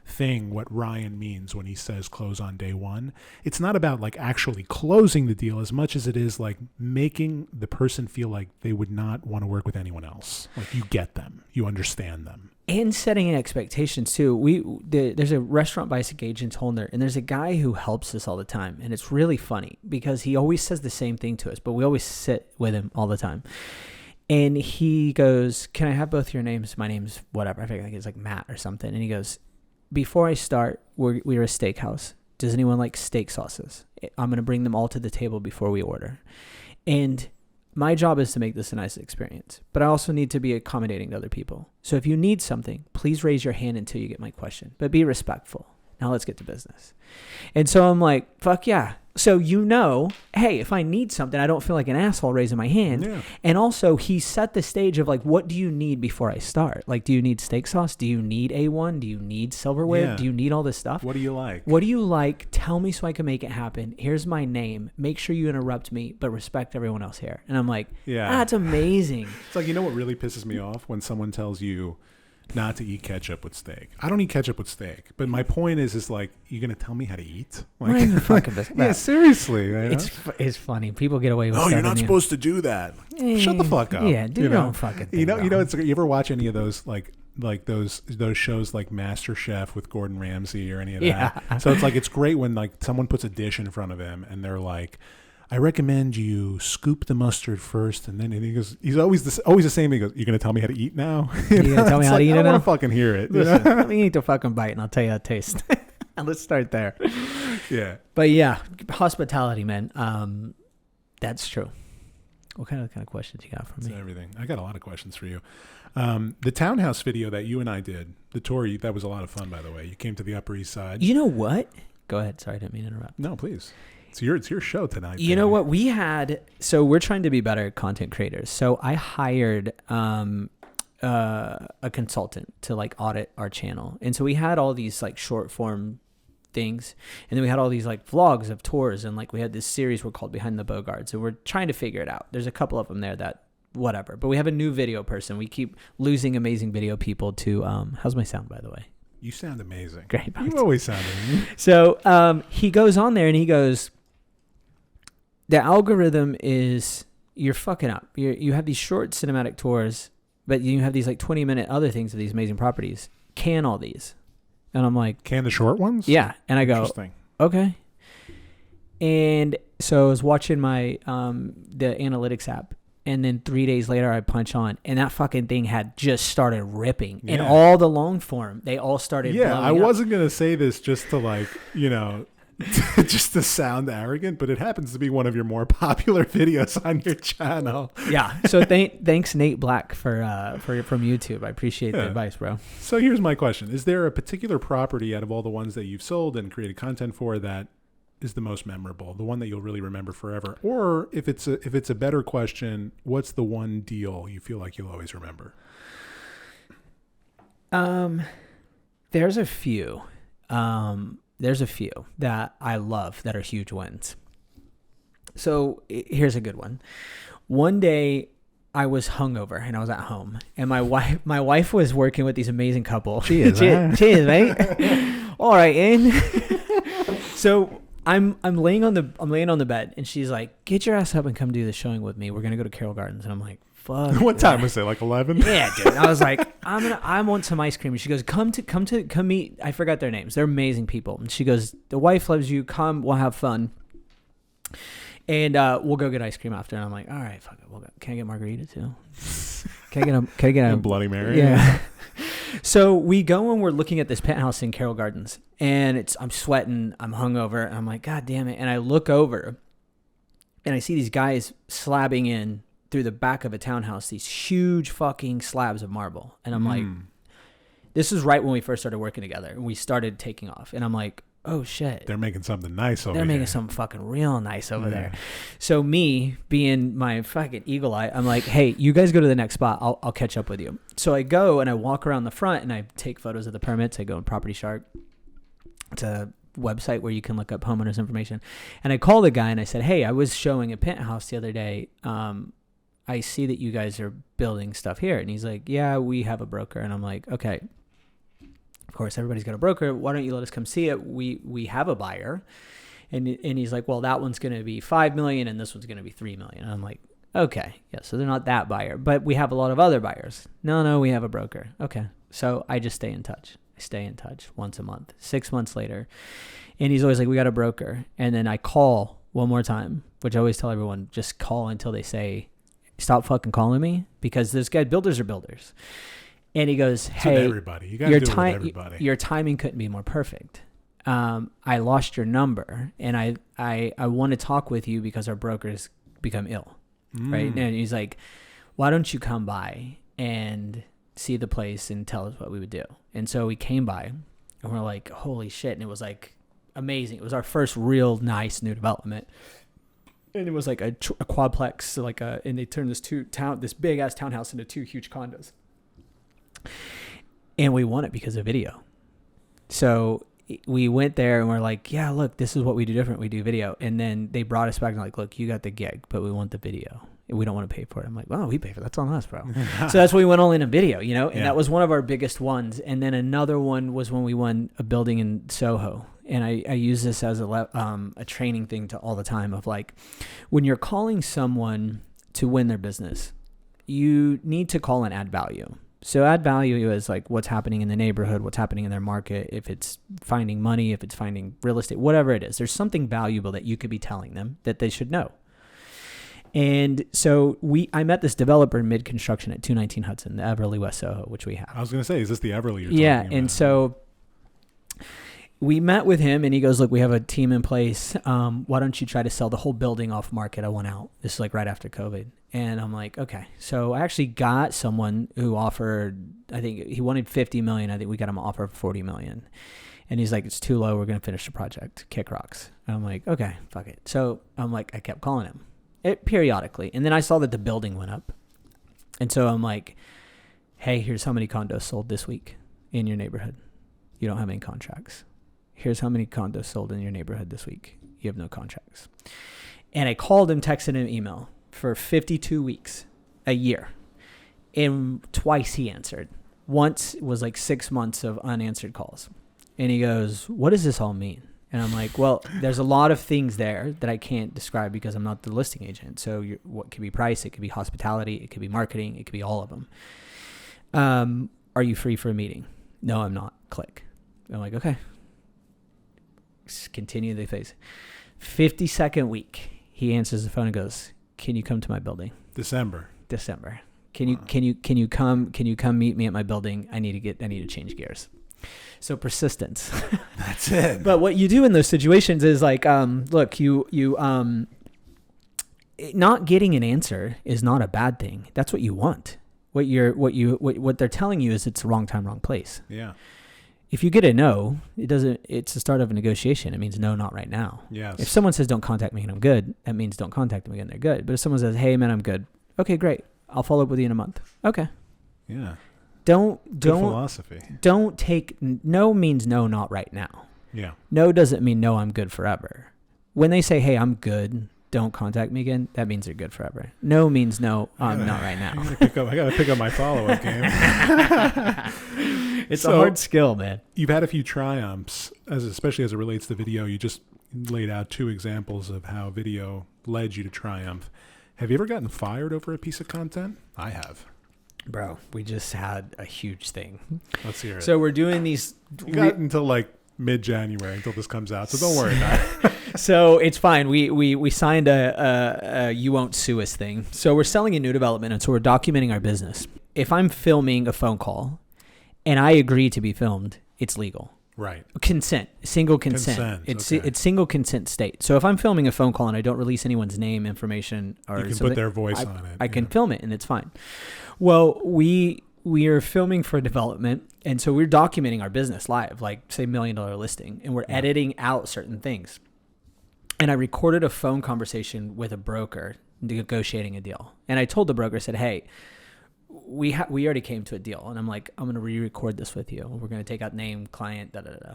thing, what Ryan means when he says close on day one. It's not about like actually closing the deal as much as it is like making the person feel like they would not want to work with anyone else. Like, you get them, you understand them. And setting expectations too. There's a restaurant by Gage and Tolner, and there's a guy who helps us all the time. And it's really funny because he always says the same thing to us, but we always sit with him all the time. And he goes, can I have both your names? My name's whatever. I think it's like Matt or something. And he goes, before I start, we're a steakhouse. Does anyone like steak sauces? I'm going to bring them all to the table before we order. And my job is to make this a nice experience, but I also need to be accommodating to other people. So if you need something, please raise your hand until you get my question, but be respectful. Now let's get to business. And so I'm like, fuck yeah. So, hey, if I need something, I don't feel like an asshole raising my hand. Yeah. And also, he set the stage of like, what do you need before I start? Like, do you need steak sauce? Do you need A1? Do you need silverware? Yeah. Do you need all this stuff? What do you like? Tell me so I can make it happen. Here's my name. Make sure you interrupt me, but respect everyone else here. And I'm like, that's amazing. It's like, what really pisses me off? When someone tells you not to eat ketchup with steak. I don't eat ketchup with steak, but my point is like, you're gonna tell me how to eat? Like, yeah, seriously. It's funny. People get away with. Oh, you're not supposed to do that. Shut the fuck up. Yeah, do your own fucking thing. You ever watch any of those like those shows like MasterChef with Gordon Ramsay or any of that? Yeah. So it's great when like someone puts a dish in front of him and they're like, I recommend you scoop the mustard first, and then he goes. He's always the same. He goes, "You're gonna tell me how to eat now? You're gonna tell me how to eat it now? I want to fucking hear it. Listen, let me eat the fucking bite, and I'll tell you how it tastes. And let's start there. Yeah. But yeah, hospitality, man. That's true. What kind of questions you got for me? Everything. I got a lot of questions for you. The townhouse video that you and I did, the tour, that was a lot of fun, by the way. You came to the Upper East Side. You know what? Go ahead. Sorry, I didn't mean to interrupt. No, please. It's your show tonight. You know what we had? So we're trying to be better content creators. So I hired a consultant to like audit our channel, and so we had all these like short form things, and then we had all these like vlogs of tours, and like we had this series we're called Behind the Bogard. So we're trying to figure it out. There's a couple of them there that whatever. But we have a new video person. We keep losing amazing video people to, how's my sound, by the way? You sound amazing. Great. You always sound amazing. So he goes on there and he goes, the algorithm is, you're fucking up. You have these short cinematic tours, but you have these like 20-minute other things of these amazing properties. Can all these? And I'm like, can the short ones? Yeah. And I go, interesting. Okay. And so I was watching my the analytics app, and then 3 days later I punch on, and that fucking thing had just started ripping. Yeah. And all the long form, they all started blowing I up. wasn't going to say this just to like, just to sound arrogant, but it happens to be one of your more popular videos on your channel. Yeah. So thanks Nate Black for from YouTube. I appreciate the advice, bro. So here's my question. Is there a particular property out of all the ones that you've sold and created content for that is the most memorable, the one that you'll really remember forever? Or if it's a better question, what's the one deal you feel like you'll always remember? There's a few. There's a few that I love that are huge wins. So here's a good one. One day I was hungover and I was at home, and my wife was working with these amazing couple. Cheers, cheers, mate. All right, Ian. So I'm laying on the bed, and she's like, "Get your ass up and come do the showing with me. We're gonna go to Carroll Gardens." And I'm like, "Fuck." What time was it? Like 11? Yeah, dude. I was like, I want some ice cream. And she goes, come meet. I forgot their names. They're amazing people. And she goes, the wife loves you. Come, we'll have fun. And we'll go get ice cream after. And I'm like, all right, fuck it. We'll go. Can I get margarita too? Can I get a Bloody Mary? Yeah. So we go and we're looking at this penthouse in Carroll Gardens, and I'm sweating. I'm hungover, and I'm like, God damn it. And I look over, and I see these guys slabbing in through the back of a townhouse, these huge fucking slabs of marble. And I'm like, this is right when we first started working together, and we started taking off. And I'm like, oh shit. They're making something nice over there. They're making something fucking real nice over there. So me being my fucking eagle eye, I'm like, hey, you guys go to the next spot. I'll catch up with you. So I go and I walk around the front and I take photos of the permits. I go on Property Shark. It's a website where you can look up homeowners information. And I called the guy and I said, hey, I was showing a penthouse the other day. I see that you guys are building stuff here. And he's like, yeah, we have a broker. And I'm like, okay. Of course, everybody's got a broker. Why don't you let us come see it? We have a buyer. And he's like, well, that one's going to be $5 million and this one's going to be $3 million. And I'm like, okay. Yeah, so they're not that buyer. But we have a lot of other buyers. No, we have a broker. Okay. So I just stay in touch. I stay in touch once a month. 6 months later. And he's always like, we got a broker. And then I call one more time, which I always tell everyone, just call until they say, stop fucking calling me, because this guy, builders are builders. And he goes, hey, everybody. You got to do it with everybody. Your timing couldn't be more perfect. I lost your number, and I want to talk with you because our brokers become ill, right? And he's like, why don't you come by and see the place and tell us what we would do? And so we came by, and we're like, holy shit. And it was like amazing. It was our first real nice new development. And it was like a quadplex, and they turned this big ass townhouse into 2 huge condos. And we won it because of video. So we went there and we're like, yeah, look, this is what we do different. We do video. And then they brought us back and like, look, you got the gig, but we want the video. We don't want to pay for it. I'm like, well, we pay for it. That's on us, bro. So that's why we went all in a video, and that was one of our biggest ones. And then another one was when we won a building in Soho. And I use this as a training thing to all the time of like, when you're calling someone to win their business, you need to call and add value. So add value is like what's happening in the neighborhood, what's happening in their market, if it's finding money, if it's finding real estate, whatever it is. There's something valuable that you could be telling them that they should know. And so I met this developer in mid-construction at 219 Hudson, the Everly West Soho, which we have. I was going to say, is this the Everly you're talking about? Yeah, and so we met with him, and he goes, look, we have a team in place. Why don't you try to sell the whole building off market? I went out. This is like right after COVID. And I'm like, okay. So I actually got someone who offered, I think he wanted $50 million. I think we got him an offer of $40 million. And he's like, it's too low. We're going to finish the project. Kick rocks. And I'm like, okay, fuck it. So I'm like, I kept calling him periodically. And then I saw that the building went up. And so I'm like, hey, here's how many condos sold this week in your neighborhood. You don't have any contracts. Here's how many condos sold in your neighborhood this week. You have no contracts. And I called him, texted him, email for 52 weeks. a year. And twice he answered. Once was like 6 months of unanswered calls. And he goes, what does this all mean? And I'm like, well, there's a lot of things there that I can't describe because I'm not the listing agent. So what could be price? It could be hospitality. It could be marketing. It could be all of them. Are you free for a meeting? No, I'm not. Click. I'm like, okay. Continue the phase. 52nd week, he answers the phone and goes, can you come to my building? December. Can you come meet me at my building? I need to change gears. So persistence. That's it. But what you do in those situations is like, look, not getting an answer is not a bad thing. That's what you want. What they're telling you is it's the wrong time, wrong place. Yeah. If you get a no, it's the start of a negotiation. It means no, not right now. Yes. If someone says don't contact me and I'm good, that means don't contact them again. They're good. But if someone says, hey man, I'm good. Okay, great. I'll follow up with you in a month. Okay. Yeah. Don't philosophy. Don't take no means no, not right now. Yeah. No doesn't mean no, I'm good forever. When they say, hey, I'm good, don't contact me again, that means they're good forever. No means no, not right now. I gotta pick up my follow-up game. It's a hard skill, man. You've had a few triumphs, especially as it relates to video. You just laid out 2 examples of how video led you to triumph. Have you ever gotten fired over a piece of content? I have. Bro, we just had a huge thing. Let's hear it. So we're doing these. You got until like mid-January until this comes out, so don't worry about it. So it's fine. We signed a you won't sue us thing. So we're selling a new development, and so we're documenting our business. If I'm filming a phone call and I agree to be filmed, it's legal. Right. Consent, single consent. It's single consent state. So if I'm filming a phone call and I don't release anyone's name, information, or you can put their voice on it. I can film it and it's fine. Well, we are filming for development, and so we're documenting our business live, like say $1 million listing, and we're editing out certain things. And I recorded a phone conversation with a broker negotiating a deal, and I told the broker, I said, hey, we already came to a deal, and I'm like, I'm going to re-record this with you. We're going to take out name, client, da-da-da-da.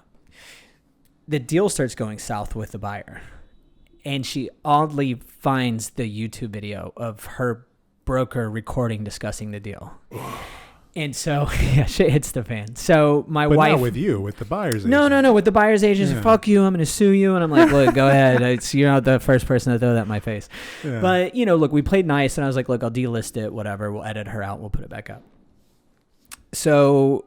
The deal starts going south with the buyer, and she oddly finds the YouTube video of her broker recording discussing the deal. And so, yeah, shit hits the fan. So my wife... But not with you, with the buyer's agent. No. With the buyer's agent, yeah. Fuck you, I'm going to sue you. And I'm like, look, go ahead. You're not the first person to throw that in my face. Yeah. But, look, we played nice. And I was like, look, I'll delist it, whatever. We'll edit her out. We'll put it back up. So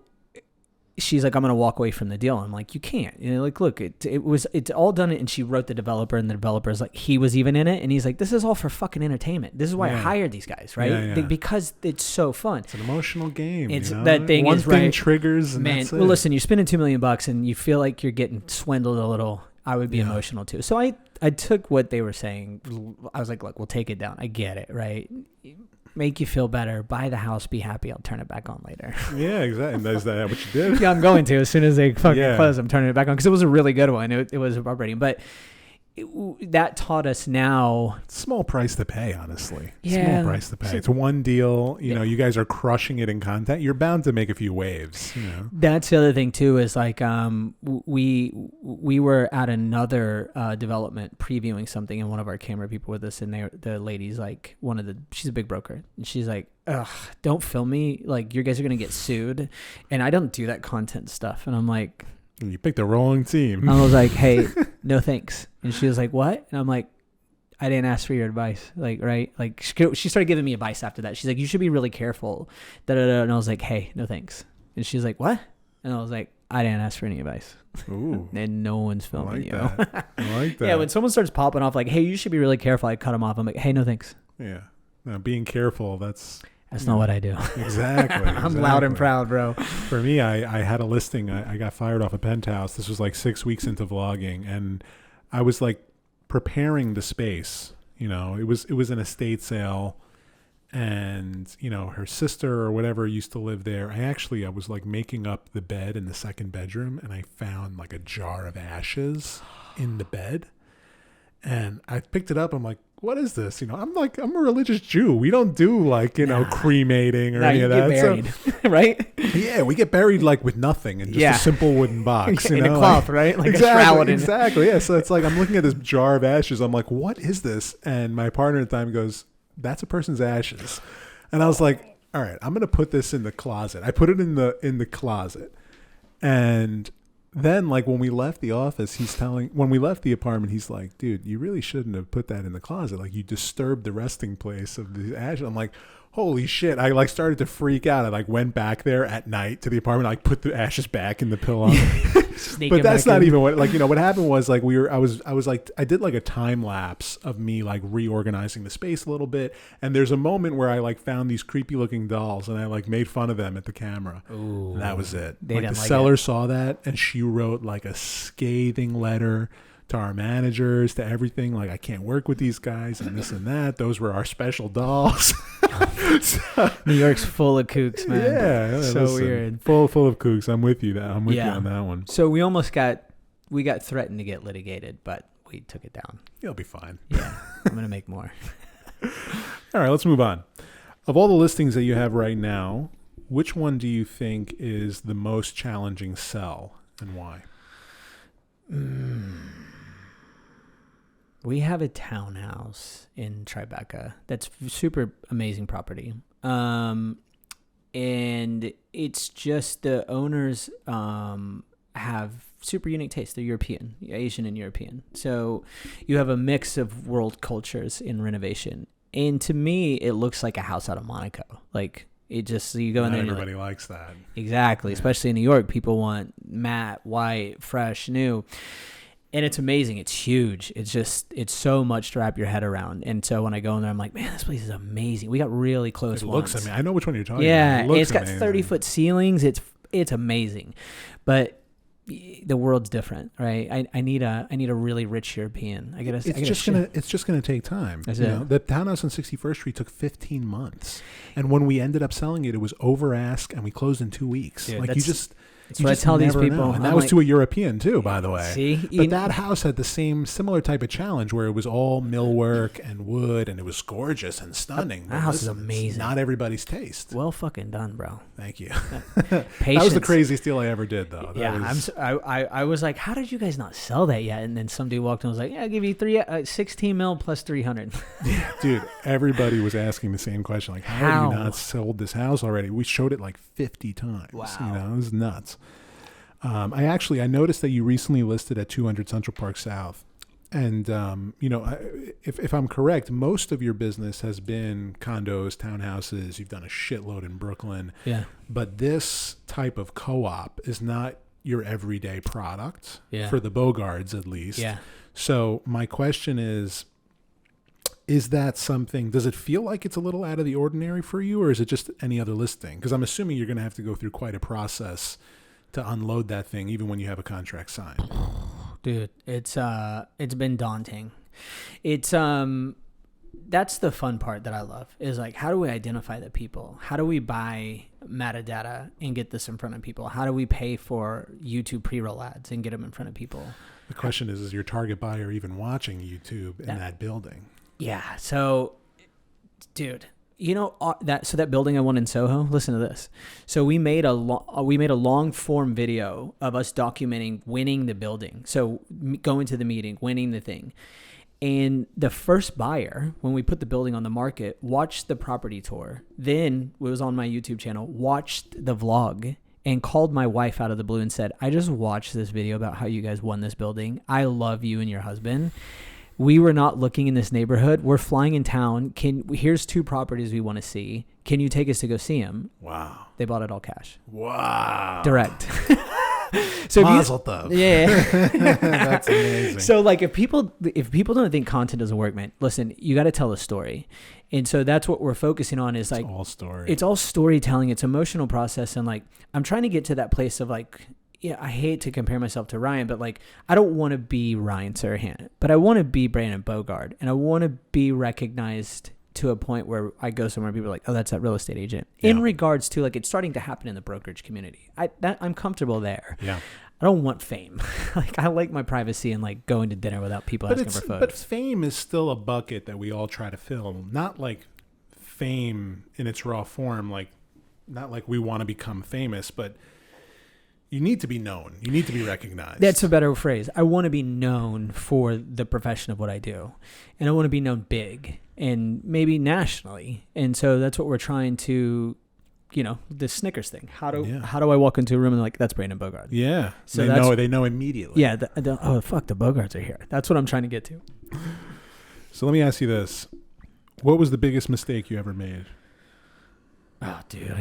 she's like, I'm going to walk away from the deal. I'm like, you can't. Like, look, it's all done. And she wrote the developer, and the developer's like, he was even in it. And he's like, this is all for fucking entertainment. This is why I hired these guys, right? Yeah. Because it's so fun. It's an emotional game. It's that thing. One is thing right. triggers, and man. that's it. Well, listen, you're spending $2 million and you feel like you're getting swindled a little. I would be emotional too. So I took what they were saying. I was like, look, we'll take it down. I get it, right? Make you feel better. Buy the house. Be happy. I'll turn it back on later. Yeah, exactly. And is that what you did? Yeah, I'm going to. As soon as they fucking close, I'm turning it back on because it was a really good one. It was operating, but that taught us now. Small price to pay, honestly. Yeah. Small price to pay. It's one deal. You guys are crushing it in content. You're bound to make a few waves. That's the other thing too. Is like we were at another development previewing something, and one of our camera people with us, and the lady's like she's a big broker, and she's like, ugh, don't film me. Like, you guys are gonna get sued, and I don't do that content stuff. And I'm like, you picked the wrong team. I was like, hey, no thanks. And she was like, what? And I'm like, I didn't ask for your advice. Like, right? Like, she started giving me advice after that. She's like, you should be really careful. Da-da-da. And I was like, hey, no thanks. And she's like, what? And I was like, I didn't ask for any advice. Ooh. And no one's filming you. I like that. Yeah, when someone starts popping off like, hey, you should be really careful, I cut them off. I'm like, hey, no thanks. Yeah. No, being careful, that's not what I do. Exactly. I'm loud and proud, bro. For me, I had a listing. I got fired off a penthouse. This was like 6 weeks into vlogging, and I was like preparing the space. It was an estate sale, and her sister or whatever used to live there. I was like making up the bed in the second bedroom, and I found like a jar of ashes in the bed, and I picked it up. I'm like, what is this? I'm a religious Jew. We don't do cremating or any of that. Buried, right? Yeah, we get buried like with nothing and just a simple wooden box. In a cloth, right? Like exactly, a shroud. Exactly. Yeah. So it's like I'm looking at this jar of ashes. I'm like, what is this? And my partner at the time goes, that's a person's ashes. And I was like, all right, I'm going to put this in the closet. I put it in the closet. And then, like, when we left the office, when we left the apartment, he's like, dude, you really shouldn't have put that in the closet. Like, you disturbed the resting place of the ashes. I'm like, holy shit. I, like, started to freak out. I, like, went back there at night to the apartment. I, like, put the ashes back in the pillow. But that's not even what, like, you know, what happened was, like, I was like, I did, like, a time lapse of me, like, reorganizing the space a little bit. And there's a moment where I, like, found these creepy looking dolls and I, like, made fun of them at the camera. Ooh, and that was it. They like, didn't the like seller it. saw that and she wrote, like, a scathing letter to our managers, to everything. Like, I can't work with these guys and this and that. Those were our special dolls. New York's full of kooks, man. Yeah. So listen, weird. Full of kooks. I'm with you. I'm with you on that one. So we got threatened to get litigated, but we took it down. You'll be fine. Yeah. I'm going to make more. All right, let's move on. Of all the listings that you have right now, which one do you think is the most challenging sell and why? We have a townhouse in Tribeca that's super amazing property. And it's just the owners have super unique taste. They're European, Asian and European. So you have a mix of world cultures in renovation. And to me, it looks like a house out of Monaco. Like, it just, so you go in there and everybody likes that. Exactly. Yeah. Especially in New York, people want matte, white, fresh, new. And it's amazing. It's huge. It's so much to wrap your head around. And so when I go in there, I'm like, man, this place is amazing. We got really close once. I know which one you're talking about. Yeah, it's got 30-foot ceilings. It's amazing. But the world's different, right? I need a really rich European. It's just gonna take time. The townhouse on 61st Street took 15 months, and when we ended up selling it, it was over ask, and we closed in 2 weeks. Dude, like that's what I tell these people. Know. And that was to a European too, by the way. See? But that house had the similar type of challenge where it was all millwork and wood, and it was gorgeous and stunning. That house is amazing. Not everybody's taste. Well fucking done, bro. Thank you. Patience. That was the craziest deal I ever did, though. I was like, how did you guys not sell that yet? And then some dude walked in and was like, yeah, I'll give you 16 mil plus 300. Yeah, dude, everybody was asking the same question. Like, how have you not sold this house already? We showed it like 50 times. Wow. It was nuts. I noticed that you recently listed at 200 Central Park South. And, if I'm correct, most of your business has been condos, townhouses. You've done a shitload in Brooklyn. Yeah. But this type of co-op is not your everyday product, for the Bogards at least. Yeah. So my question is that something, does it feel like it's a little out of the ordinary for you, or is it just any other listing? Because I'm assuming you're going to have to go through quite a process to unload that thing, even when you have a contract signed. Dude, it's been daunting. It's that's the fun part that I love, is like, how do we identify the people? How do we buy metadata and get this in front of people? How do we pay for YouTube pre-roll ads and get them in front of people? The question is your target buyer even watching YouTube in that building? Yeah. So, dude, that building I won in Soho, listen to this. So we made a long form video of us documenting winning the building. So going to the meeting, winning the thing. And the first buyer, when we put the building on the market, watched the property tour. Then it was on my YouTube channel, watched the vlog, and called my wife out of the blue and said, I just watched this video about how you guys won this building. I love you and your husband. We were not looking in this neighborhood. We're flying in town. Here's 2 properties we want to see. Can you take us to go see them? Wow. They bought it all cash. Wow. Direct. So Mazel tov. Yeah. That's amazing. So like, if people don't think content doesn't work, man, listen, you got to tell a story. And so that's what we're focusing on, is like, it's all storytelling. It's emotional process. And like, I'm trying to get to that place of like, yeah, I hate to compare myself to Ryan, but like, I don't want to be Ryan Sassoon, but I want to be Brandon Bogard, and I want to be recognized to a point where I go somewhere and people are like, oh, that's that real estate agent. Yeah. In regards to like, it's starting to happen in the brokerage community. I'm comfortable there. Yeah. I don't want fame. Like, I like my privacy and like going to dinner without people asking for photos. But fame is still a bucket that we all try to fill. Not like fame in its raw form, like not like we want to become famous, but You need to be known. You need to be recognized. That's a better phrase. I want to be known for the profession of what I do. And I want to be known big and maybe nationally. And so that's what we're trying to, the Snickers thing. How do I walk into a room and like, that's Brandon Bogard? Yeah. So they know immediately. Yeah. Oh, fuck, the Bogards are here. That's what I'm trying to get to. So let me ask you this. What was the biggest mistake you ever made? Oh, dude.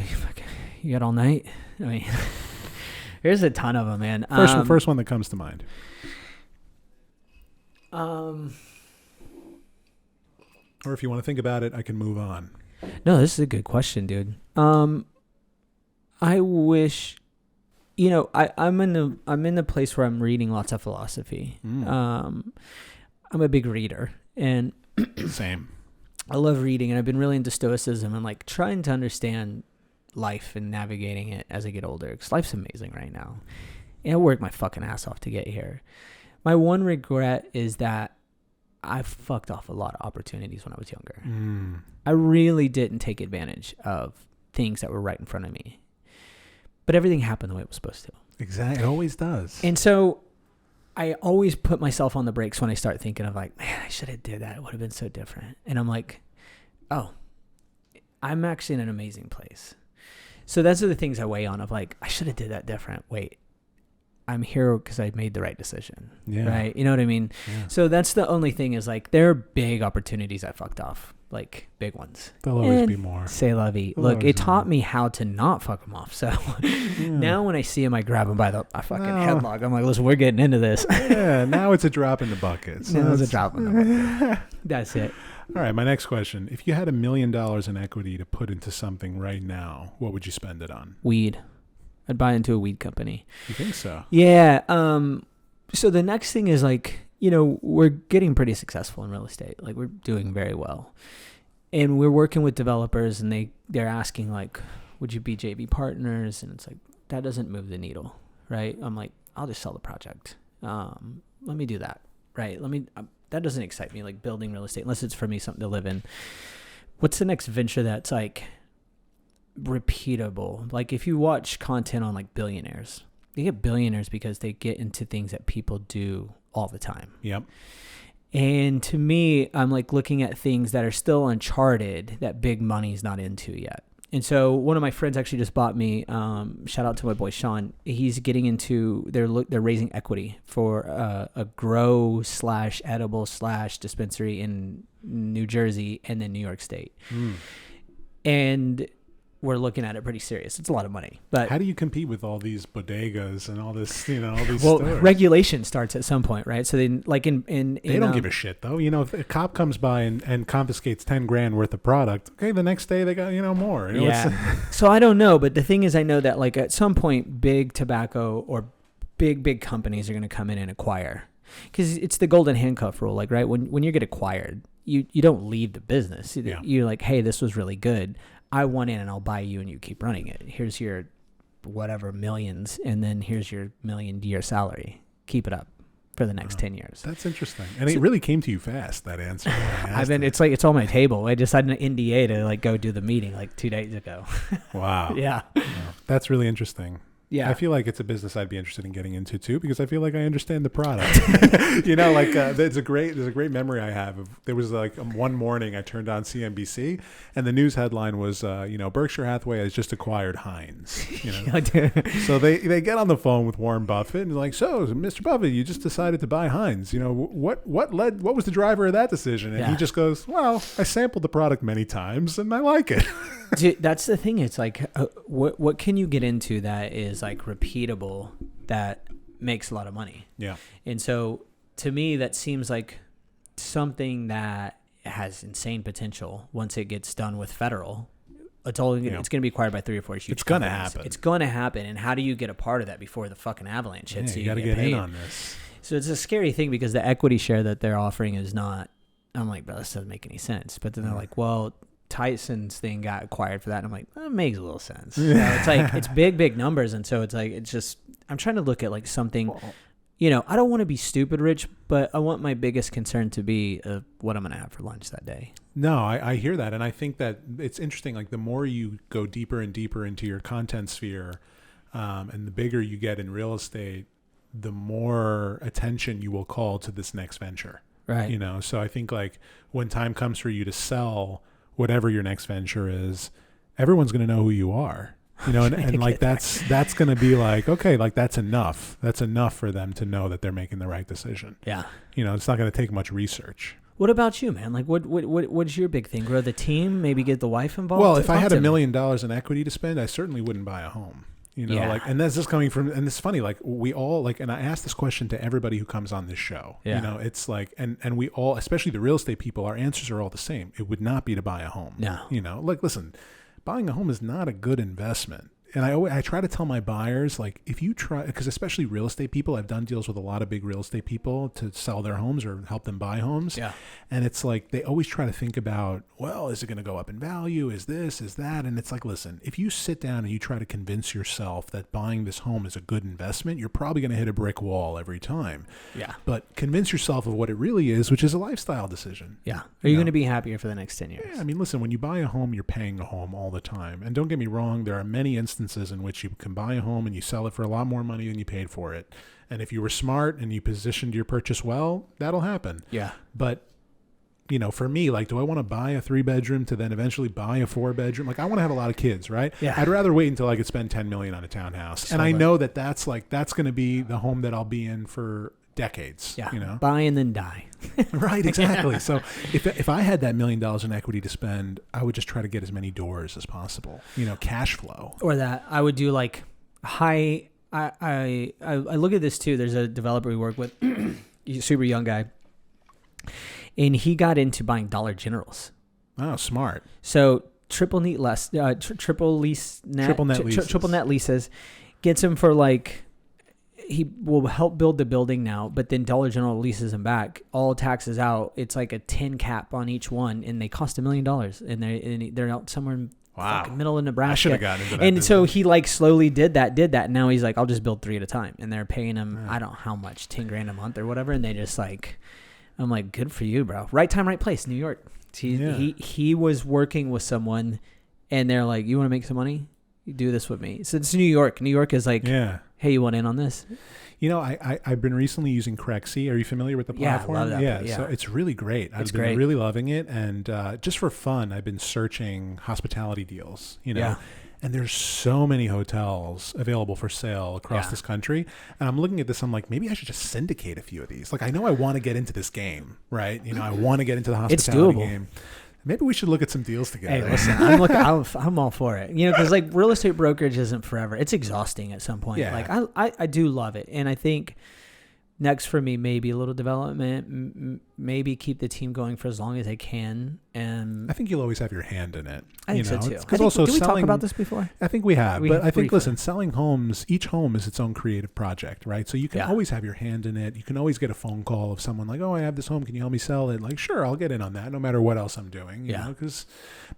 You got all night? I mean, there's a ton of them, man. First one that comes to mind. Or if you want to think about it, I can move on. No, this is a good question, dude. I wish, I'm in the place where I'm reading lots of philosophy. I'm a big reader, and same. I love reading, and I've been really into stoicism and like trying to understand life and navigating it as I get older. Because life's amazing right now, and I worked my fucking ass off to get here. My one regret is that I fucked off a lot of opportunities when I was younger. I really didn't take advantage of things that were right in front of me. But everything happened the way it was supposed to. Exactly. It always does. And so I always put myself on the brakes when I start thinking of like, man, I should have did that. It would have been so different. And I'm like, oh, I'm actually in an amazing place. So those are the things I weigh on of like, I should have did that different. Wait, I'm here because I made the right decision. Yeah. Right. You know what I mean? Yeah. So that's the only thing is like, there are big opportunities I fucked off, like big ones. There'll always be more. C'est la vie. Look, it taught me how to not fuck them off. So now when I see him, I grab him by the fucking headlock. I'm like, listen, we're getting into this. Yeah. Now it's a drop in the bucket. So now it's a drop in the bucket. That's it. All right. My next question. If you had $1 million in equity to put into something right now, what would you spend it on? Weed. I'd buy into a weed company. You think so? Yeah. So the next thing is like, we're getting pretty successful in real estate. Like we're doing very well. And we're working with developers and they're asking like, would you be JV partners? And it's like, that doesn't move the needle, right? I'm like, I'll just sell the project. Let me do that, right? That doesn't excite me, like building real estate, unless it's for me something to live in. What's the next venture that's like repeatable? Like if you watch content on like billionaires, they get billionaires because they get into things that people do all the time. Yep. And to me, I'm like looking at things that are still uncharted that big money's not into yet. And so one of my friends actually just bought me, shout out to my boy Sean. He's getting into, they're raising equity for a grow / edible / dispensary in New Jersey and then New York State. And we're looking at it pretty serious. It's a lot of money. But how do you compete with all these bodegas and all this, all these stores? Regulation starts at some point, right? So then like they don't give a shit though. If a cop comes by and confiscates $10,000 worth of product, okay, the next day they got, more. Yeah. So I don't know, but the thing is I know that like at some point big tobacco or big companies are going to come in and acquire. Because it's the golden handcuff rule, like, right? When you get acquired, you don't leave the business. Yeah. You're like, hey, this was really good. I want in and I'll buy you and you keep running it. Here's your whatever millions, and then here's your $1 million year salary. Keep it up for the next 10 years. That's interesting. And it really came to you fast, that answer. It's like, it's on my table. I just had an NDA to like go do the meeting like 2 days ago. Wow. Yeah. That's really interesting. Yeah, I feel like it's a business I'd be interested in getting into too, because I feel like I understand the product. There's a great memory I have. There was like one morning I turned on CNBC and the news headline was, Berkshire Hathaway has just acquired Heinz. So they get on the phone with Warren Buffett and like, so Mr. Buffett, you just decided to buy Heinz. What was the driver of that decision? And he just goes, well, I sampled the product many times and I like it. Dude, that's the thing. It's like, what can you get into that is like repeatable, that makes a lot of money? Yeah. And so to me, that seems like something that has insane potential once it gets done with federal. It's going to be acquired by 3 or 4 huge It's going to happen. It's going to happen. And how do you get a part of that before the fucking avalanche hits? You got to get in on this. So it's a scary thing because the equity share that they're offering is not, I'm like, bro, this doesn't make any sense. But then they're like, well, Tyson's thing got acquired for that, and I'm like, that makes a little sense. It's like it's big numbers, and so it's like it's just I'm trying to look at like something. I don't want to be stupid rich, but I want my biggest concern to be what I'm gonna have for lunch that day. No, I hear that, and I think that it's interesting. Like the more you go deeper and deeper into your content sphere, And the bigger you get in real estate, the more attention you will call to this next venture. Right. You know, so I think like when time comes for you to sell whatever your next venture is, everyone's going to know who you are. You know, and like that's going to be like, okay, like that's enough. That's enough for them to know that they're making the right decision. Yeah. You know, it's not going to take much research. What about you, man? Like, what's your big thing? Grow the team? Maybe get the wife involved? Well, if I had $1 million in equity to spend, I certainly wouldn't buy a home. You know, like, and that's just coming from, and it's funny, like we all like, and I ask this question to everybody who comes on this show. Yeah. You know, it's like, and we all, especially the real estate people, our answers are all the same. It would not be to buy a home. No. You know, like, listen, buying a home is not a good investment. And I try to tell my buyers, like, if you try, because especially real estate people, I've done deals with a lot of big real estate people to sell their homes or help them buy homes. Yeah. And it's like, they always try to think about, well, is it going to go up in value? Is this, is that? And it's like, listen, if you sit down and you try to convince yourself that buying this home is a good investment, you're probably going to hit a brick wall every time. Yeah. But convince yourself of what it really is, which is a lifestyle decision. Yeah. Are you going to be happier for the next 10 years? Yeah, I mean, listen, when you buy a home, you're paying a home all the time. And don't get me wrong, there are many instances in which you can buy a home and you sell it for a lot more money than you paid for it. And if you were smart and you positioned your purchase well, that'll happen. Yeah. But, you know, for me, like, do I want to buy a 3-bedroom to then eventually buy a 4-bedroom? Like, I want to have a lot of kids, right? Yeah. I'd rather wait until I could spend $10 million on a townhouse. And I know that that's going to be the home that I'll be in for decades. Yeah. You know? Buy and then die. Right, exactly. So if I had that $1 million in equity to spend, I would just try to get as many doors as possible. You know, cash flow. Or that I would do like high. I look at this too. There's a developer we work with, he's a super young guy, and he got into buying Dollar Generals. Oh, smart. So triple net leases gets him for like. He will help build the building now, but then Dollar General leases them back, all taxes out. It's like a 10 cap on each one, and they cost $1 million. And they're out somewhere in fucking middle of Nebraska. I should have gotten into that. And business. so he like slowly did that. And now he's like, I'll just build 3 at a time. And they're paying him, I don't know how much, $10,000 a month or whatever. And they just like, I'm like, good for you, bro. Right time, right place, New York. He was working with someone, and they're like, you want to make some money? You do this with me. So it's New York. New York is like, hey, you want in on this? You know, I've been recently using Crexy. Are you familiar with the platform? Yeah, I love that. So it's really great. I've been really loving it. And just for fun, I've been searching hospitality deals, you know. Yeah. And there's so many hotels available for sale across this country. And I'm looking at this, I'm like, maybe I should just syndicate a few of these. Like, I know I want to get into this game, right? You know, I want to get into the hospitality game. Maybe we should look at some deals together. Hey, listen, I'm all for it. You know, because like real estate brokerage isn't forever. It's exhausting at some point. Yeah. Like I do love it, and I think next for me maybe a little development, maybe keep the team going for as long as I can. And I think you'll always have your hand in it. I think so too. Because also, did we talk about this before? I think we have. But I think, listen, selling homes, each home is its own creative project, right? So you can always have your hand in it. You can always get a phone call of someone like, oh, I have this home. Can you help me sell it? Like, sure, I'll get in on that no matter what else I'm doing. You know,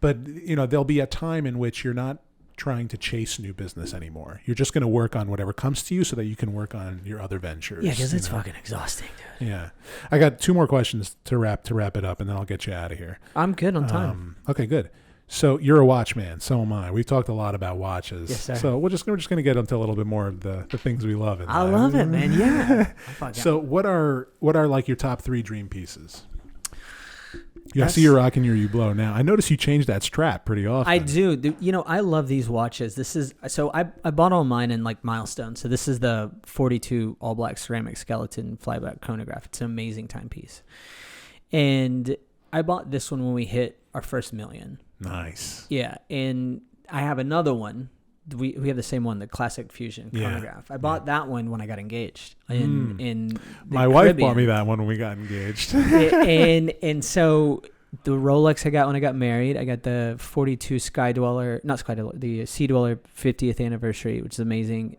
but, you know, there'll be a time in which you're not trying to chase new business anymore. You're just going to work on whatever comes to you so that you can work on your other ventures. Yeah, because it's fucking exhausting, dude. Yeah. I got 2 more questions to wrap it up, and then I'll get you out of here. I'm good on time. Okay, good. So you're a watch man. So am I. We've talked a lot about watches. Yes, sir. So we're just going to get into a little bit more of the things we love in life. I love it, man. Yeah. So what are like your top 3 dream pieces? I see you're rocking your Hublot now. I notice you change that strap pretty often. I do. You know, I love these watches. I bought all mine in like milestones. So this is the 42 all black ceramic skeleton flyback chronograph. It's an amazing timepiece. And I bought this one when we hit our first $1 million. Nice. Yeah. And I have another one. We have the same one, the classic fusion chronograph. I bought that one when I got engaged in my wife bought me that one when we got engaged. and so the Rolex I got when I got married, I got the 42 Sea Dweller 50th anniversary, which is amazing.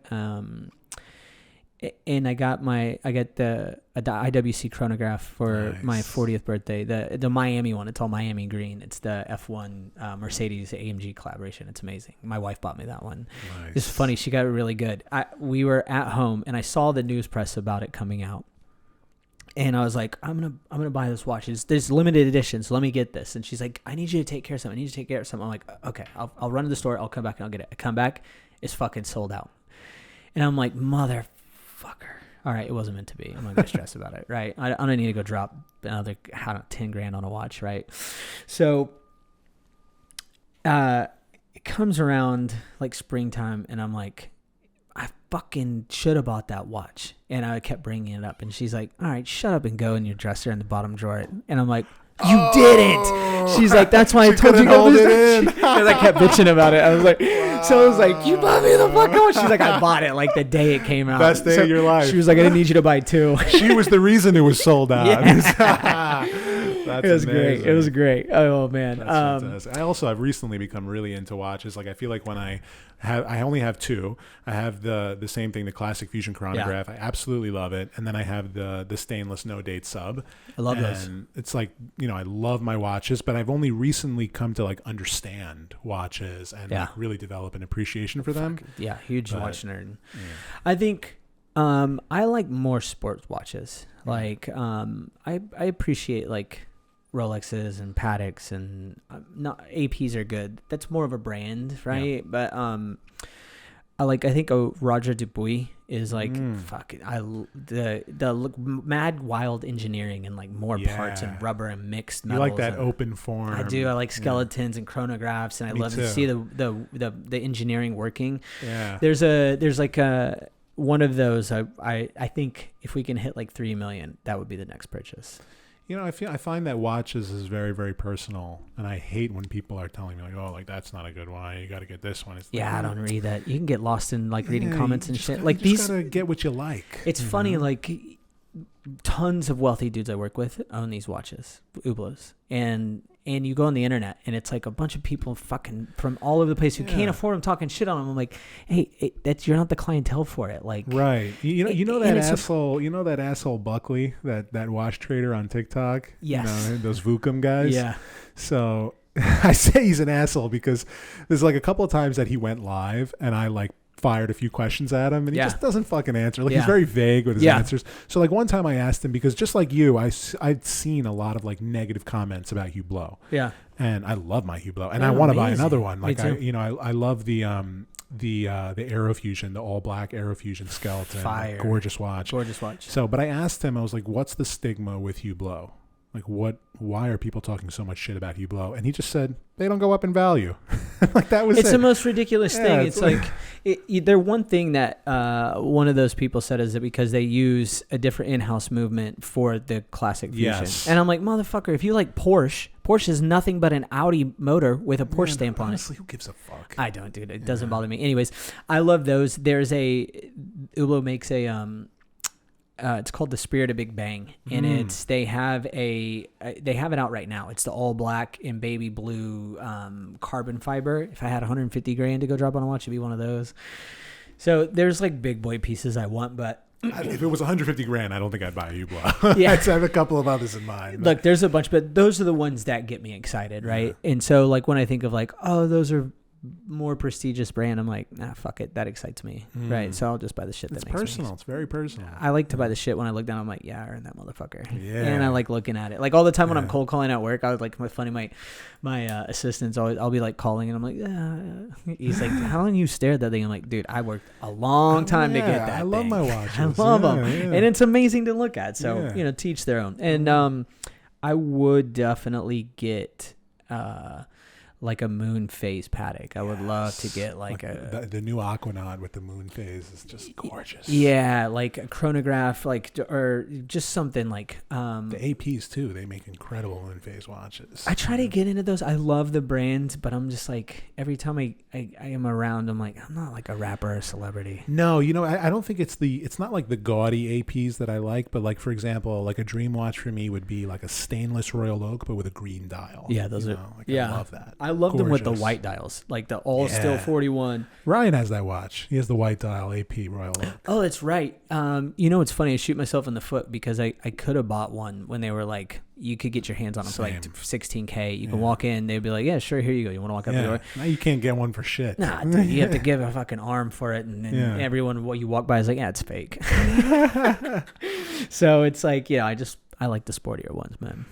And I got the IWC chronograph for my 40th birthday, the Miami one. It's all Miami green. It's the F1 Mercedes AMG collaboration. It's amazing. My wife bought me that one. Nice. It's funny. She got it really good. We were at home and I saw the news press about it coming out. And I was like, I'm gonna buy this watch. There's limited edition, so let me get this. And she's like, I need you to take care of something. I'm like, okay, I'll run to the store. I'll come back and I'll get it. I come back, it's fucking sold out. And I'm like, motherfucker. All right, it wasn't meant to be. I'm not going to stress about it, right? I don't need to go drop another 10 grand on a watch, right? So it comes around like springtime, and I'm like, I fucking should have bought that watch. And I kept bringing it up, and she's like, all right, shut up and go in your dresser in the bottom drawer. And I'm like, you didn't. She's like, that's why I told you to hold it in. Because I kept bitching about it. I was like, wow. So I was like, you bought me the fucking watch. She's like, I bought it like the day it came out. Best day of your life. She was like, I didn't need you to buy two. She was the reason it was sold out. Yeah. That's it was amazing. great. It was great. Oh man. That's fantastic. I've recently become really into watches. Like I feel like when I only have two. I have the same thing, the classic Fusion chronograph. Yeah. I absolutely love it. And then I have the stainless no date sub. I love those. And it's like, I love my watches, but I've only recently come to like understand watches and like really develop an appreciation for them. Yeah, huge watch nerd. Yeah. I think I like more sports watches. Like I appreciate like Rolexes and Pateks, and not APs are good. That's more of a brand, right? Yeah. But I think Roger Dubuis is like fucking the mad wild engineering and like more parts and rubber and mixed metals. You like that open form? I do. I like skeletons and chronographs, and I love to see the engineering working. Yeah. There's like a one of those. I think if we can hit like 3 million, that would be the next purchase. I find that watches is very, very personal, and I hate when people are telling me like, "Oh, like that's not a good one. You got to get this one." It's I don't read that. You can get lost in like reading comments and shit. Like these, gotta get what you like. It's funny. Like tons of wealthy dudes I work with own these watches, Hublots, and you go on the internet, and it's like a bunch of people fucking from all over the place who can't afford them talking shit on them. I'm like, hey, you're not the clientele for it. Like, right? You know that asshole. You know that asshole Buckley, that watch trader on TikTok. Yes, those Vucom guys. Yeah. So I say he's an asshole because there's like a couple of times that he went live, and I like fired a few questions at him, and he just doesn't fucking answer. Like he's very vague with his answers. So like one time I asked him, because just like you, I'd seen a lot of like negative comments about Hublot. Yeah. And I love my Hublot, and I want to buy another one. Like I love the Aerofusion, the all black Aerofusion skeleton. Fire. Gorgeous watch. So, but I asked him, I was like, what's the stigma with Hublot? Like why are people talking so much shit about Hublot? And he just said, they don't go up in value. Like that was it's the most ridiculous thing. It's like they're one thing that one of those people said is that because they use a different in-house movement for the classic Fusion. Yes. And I'm like, motherfucker, if you like Porsche is nothing but an Audi motor with a Porsche stamp on it. Honestly, who gives a fuck? I don't, dude. It doesn't bother me. Anyways, I love those. There's Hublot makes a it's called the Spirit of Big Bang, and they have it out right now. It's the all black and baby blue carbon fiber. If I had 150 grand to go drop on a watch, it'd be one of those. So there's like big boy pieces I want, but if it was 150 grand, I don't think I'd buy a Hublot. Yeah. I'd have a couple of others in mind. Look, there's a bunch, but those are the ones that get me excited, right? Yeah. And so like when I think of like, oh, those are more prestigious brand, I'm like, nah, fuck it, that excites me, right? So I'll just buy the shit that makes personal. It's very personal. I like to buy the shit when I look down. I'm like, yeah, I earned that motherfucker. Yeah, and I like looking at it. Like all the time when I'm cold calling at work, I was like, my assistants always, I'll be like calling, and I'm like, yeah. He's like, how long you stared at that thing? I'm like, dude, I worked a long time to get that. I love my watches. I love them, and it's amazing to look at. So to each their own. And I would definitely get like a moon phase Patek. I would love to get like the new Aquanaut with the moon phase is just gorgeous. Yeah, like a chronograph, or just something like the APs too. They make incredible moon phase watches. I try to get into those. I love the brand, but I'm just like every time I am around, I'm like, I'm not like a rapper or a celebrity. No, I don't think it's not like the gaudy APs that I like, but like for example, like a dream watch for me would be like a stainless Royal Oak but with a green dial. Yeah, those are. I love that. I love them with the white dials, like the all still 41. Ryan has that watch. He has the white dial AP Royal Oak. Oh, that's right. It's funny. I shoot myself in the foot because I could have bought one when they were like, you could get your hands on them for like $16K. You can walk in. They'd be like, yeah, sure, here you go. You want to walk out the door? Now you can't get one for shit. Nah, dude, you have to give a fucking arm for it, and everyone what you walk by is like, yeah, it's fake. So it's like, I like the sportier ones, man.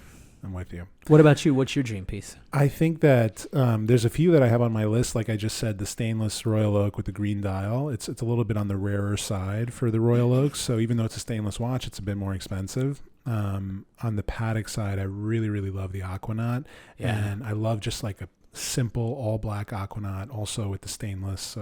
I'm with you. What about you? What's your dream piece? I think that there's a few that I have on my list. Like I just said, the stainless Royal Oak with the green dial. It's a little bit on the rarer side for the Royal Oaks. So even though it's a stainless watch, it's a bit more expensive. On the Patek side, I really, really love the Aquanaut. Yeah. And I love just like a simple all black Aquanaut, also with the stainless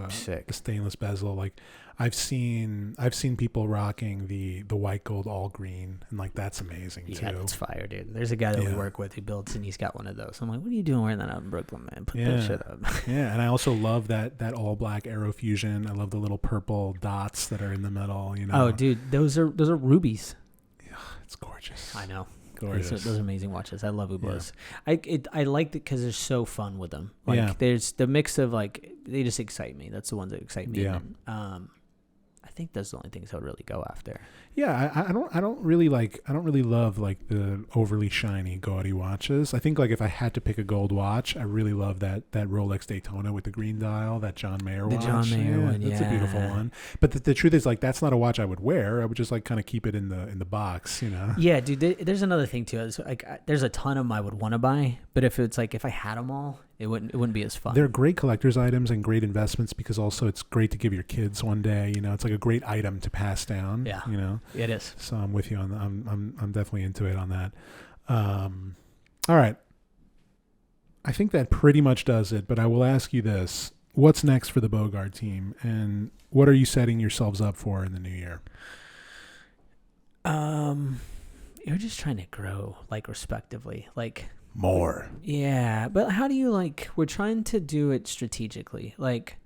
bezel. Like I've seen people rocking the white gold all green, and like that's amazing too. Yeah, that's fire, dude. There's a guy that we work with who builds, and he's got one of those. I'm like, what are you doing wearing that out in Brooklyn, man? Put that shit up. Yeah, and I also love that all black Aero Fusion. I love the little purple dots that are in the middle. You know. Oh, dude, those are rubies. Yeah, it's gorgeous. I know. Gorgeous. Those are amazing watches. I love Hublots. Yeah. I like it because they're so fun with them. Like there's the mix of like they just excite me. That's the ones that excite me. Yeah. And, I think that's the only things I would really go after. Yeah, I don't really love like the overly shiny gaudy watches. I think like if I had to pick a gold watch, I really love that Rolex Daytona with the green dial, that John Mayer watch. The John Mayer one, that's a beautiful one. But the truth is like that's not a watch I would wear. I would just like kind of keep it in the box, you know. Yeah, dude. There's another thing too. It's like there's a ton of them I would want to buy, but if I had them all, it wouldn't be as fun. They're great collector's items and great investments because also it's great to give your kids one day. You know, it's like a great item to pass down. Yeah, you know, it is. So I'm with you on. I'm definitely into it on that. All right. I think that pretty much does it. But I will ask you this: what's next for the Bogard team, and what are you setting yourselves up for in the new year? You're just trying to grow, like respectively, like. More. Yeah, but how do you we're trying to do it strategically, like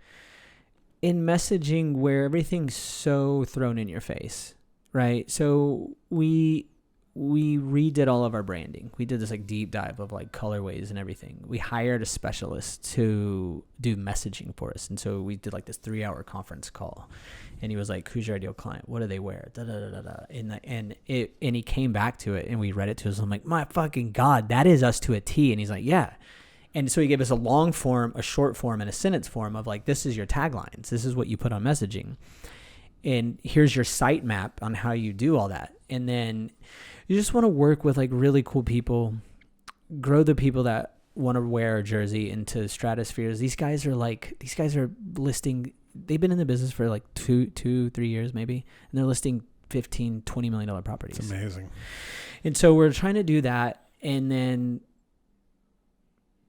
in messaging where everything's so thrown in your face, right? So we redid all of our branding. We did this like deep dive of like colorways and everything. We hired a specialist to do messaging for us. And so we did like this 3-hour conference call. And he was like, who's your ideal client? What do they wear? Da, da, da, da, da. And he came back to it and we read it to us. I'm like, my fucking God, that is us to a T. And he's like, yeah. And so he gave us a long form, a short form, and a sentence form of like, this is your taglines. This is what you put on messaging. And here's your site map on how you do all that. And then you just want to work with like really cool people, grow the people that want to wear a jersey into stratospheres. These guys are listing, they've been in the business for like 3 years maybe, and they're listing $15-20 million properties. It's amazing. And so we're trying to do that and then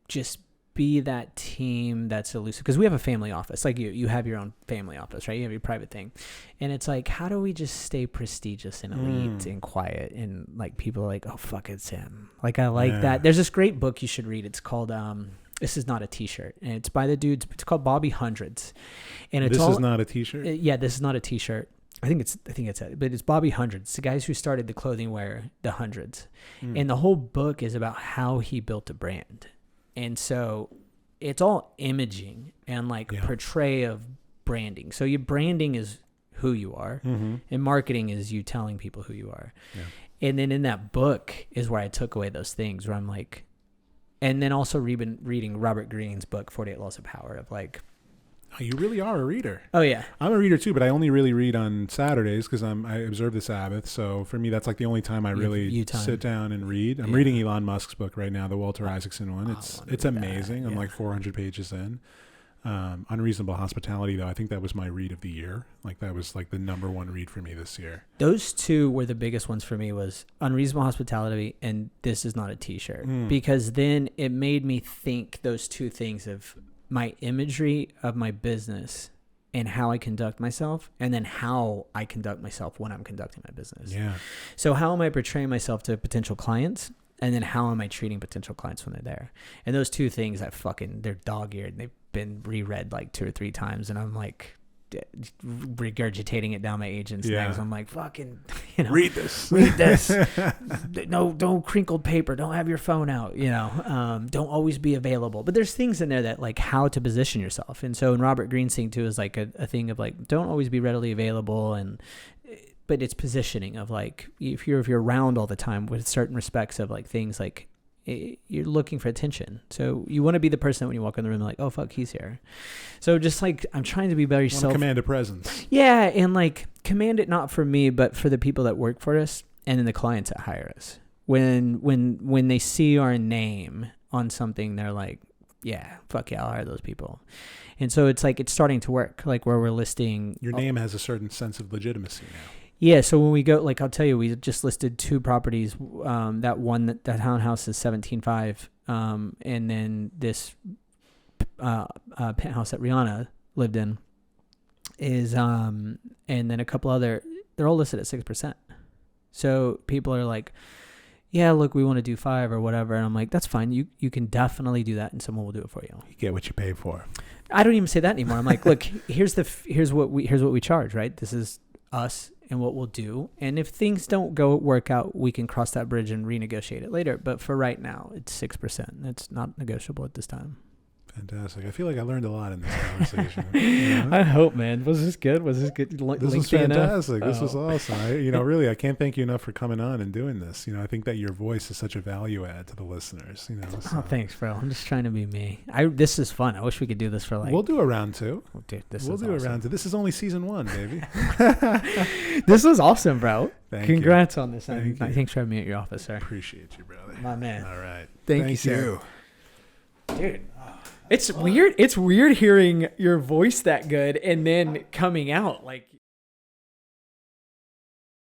just be that team that's elusive, because we have a family office. Like you have your own family office, right? You have your private thing, and it's like, how do we just stay prestigious and elite and quiet, and like people are like, oh fuck, it's him. Like I like that. There's this great book you should read. It's called This Is Not a T-Shirt, and it's by the dudes. It's called Bobby Hundreds, and it's This Is Not a T-Shirt. Yeah, This Is Not a T-Shirt. I think it's it, but it's Bobby Hundreds, the guys who started the clothing wear, the Hundreds, and the whole book is about how he built a brand. And so it's all imaging and portray of branding. So your branding is who you are, and marketing is you telling people who you are. Yeah. And then in that book is where I took away those things where I'm like, and then also reading Robert Greene's book, 48 Laws of Power, of like, oh, you really are a reader. Oh yeah, I'm a reader too, but I only really read on Saturdays because I observe the Sabbath. So for me, that's like the only time I really sit down and read. I'm reading Elon Musk's book right now, the Walter Isaacson one. It's amazing. I'm like 400 pages in. Unreasonable Hospitality, though, I think that was my read of the year. Like that was like the number one read for me this year. Those two were the biggest ones for me, was Unreasonable Hospitality and This Is Not a T-Shirt, because then it made me think those two things of my imagery of my business and how I conduct myself, and then how I conduct myself when I'm conducting my business. Yeah. So how am I portraying myself to potential clients? And then how am I treating potential clients when they're there? And those two things they're dog-eared. They've been reread like 2 or 3 times, and I'm like regurgitating it down my agent's necks. I'm like, fucking, read this. No, don't crinkled paper. Don't have your phone out. Don't always be available. But there's things in there that like how to position yourself. And so in Robert Greene's thing too is like a thing of like, don't always be readily available, but it's positioning of like if you're around all the time with certain respects of like things like you're looking for attention. So you want to be the person that when you walk in the room, like, oh fuck, he's here. So just like I'm trying to be very command a presence. Yeah, and like command it not for me, but for the people that work for us and then the clients that hire us. When they see our name on something, they're like, yeah, fuck yeah, I'll hire those people. And so it's like it's starting to work, like where we're listing. Your name has a certain sense of legitimacy now. Yeah, so when we go, like I'll tell you, we just listed 2 properties. That townhouse is 17.5, and then this penthouse that Rihanna lived in is, and then a couple other. They're all listed at 6%. So people are like, yeah, look, we want to do 5 or whatever, and I'm like, that's fine. You can definitely do that, and someone will do it for you. You get what you pay for. I don't even say that anymore. I'm like, look, here's what we charge, right? This is us and what we'll do. And if things don't work out, we can cross that bridge and renegotiate it later. But for right now, it's 6%. That's not negotiable at this time. Fantastic. I feel like I learned a lot in this conversation. You know? I hope, man. Was this good? Was this good? This was fantastic. This was awesome. Really, I can't thank you enough for coming on and doing this. I think that your voice is such a value add to the listeners. So. Oh, thanks, bro. I'm just trying to be me. This is fun. I wish we could do this for like. We'll do a round 2. Oh, dude, we'll do awesome. A round 2. This is only season 1, baby. This was awesome, bro. Congrats you. On this. Thanks for having me at your office, sir. Appreciate you, brother. My man. All right. Thank you, sir. Dude. It's weird. It's weird hearing your voice that good and then coming out like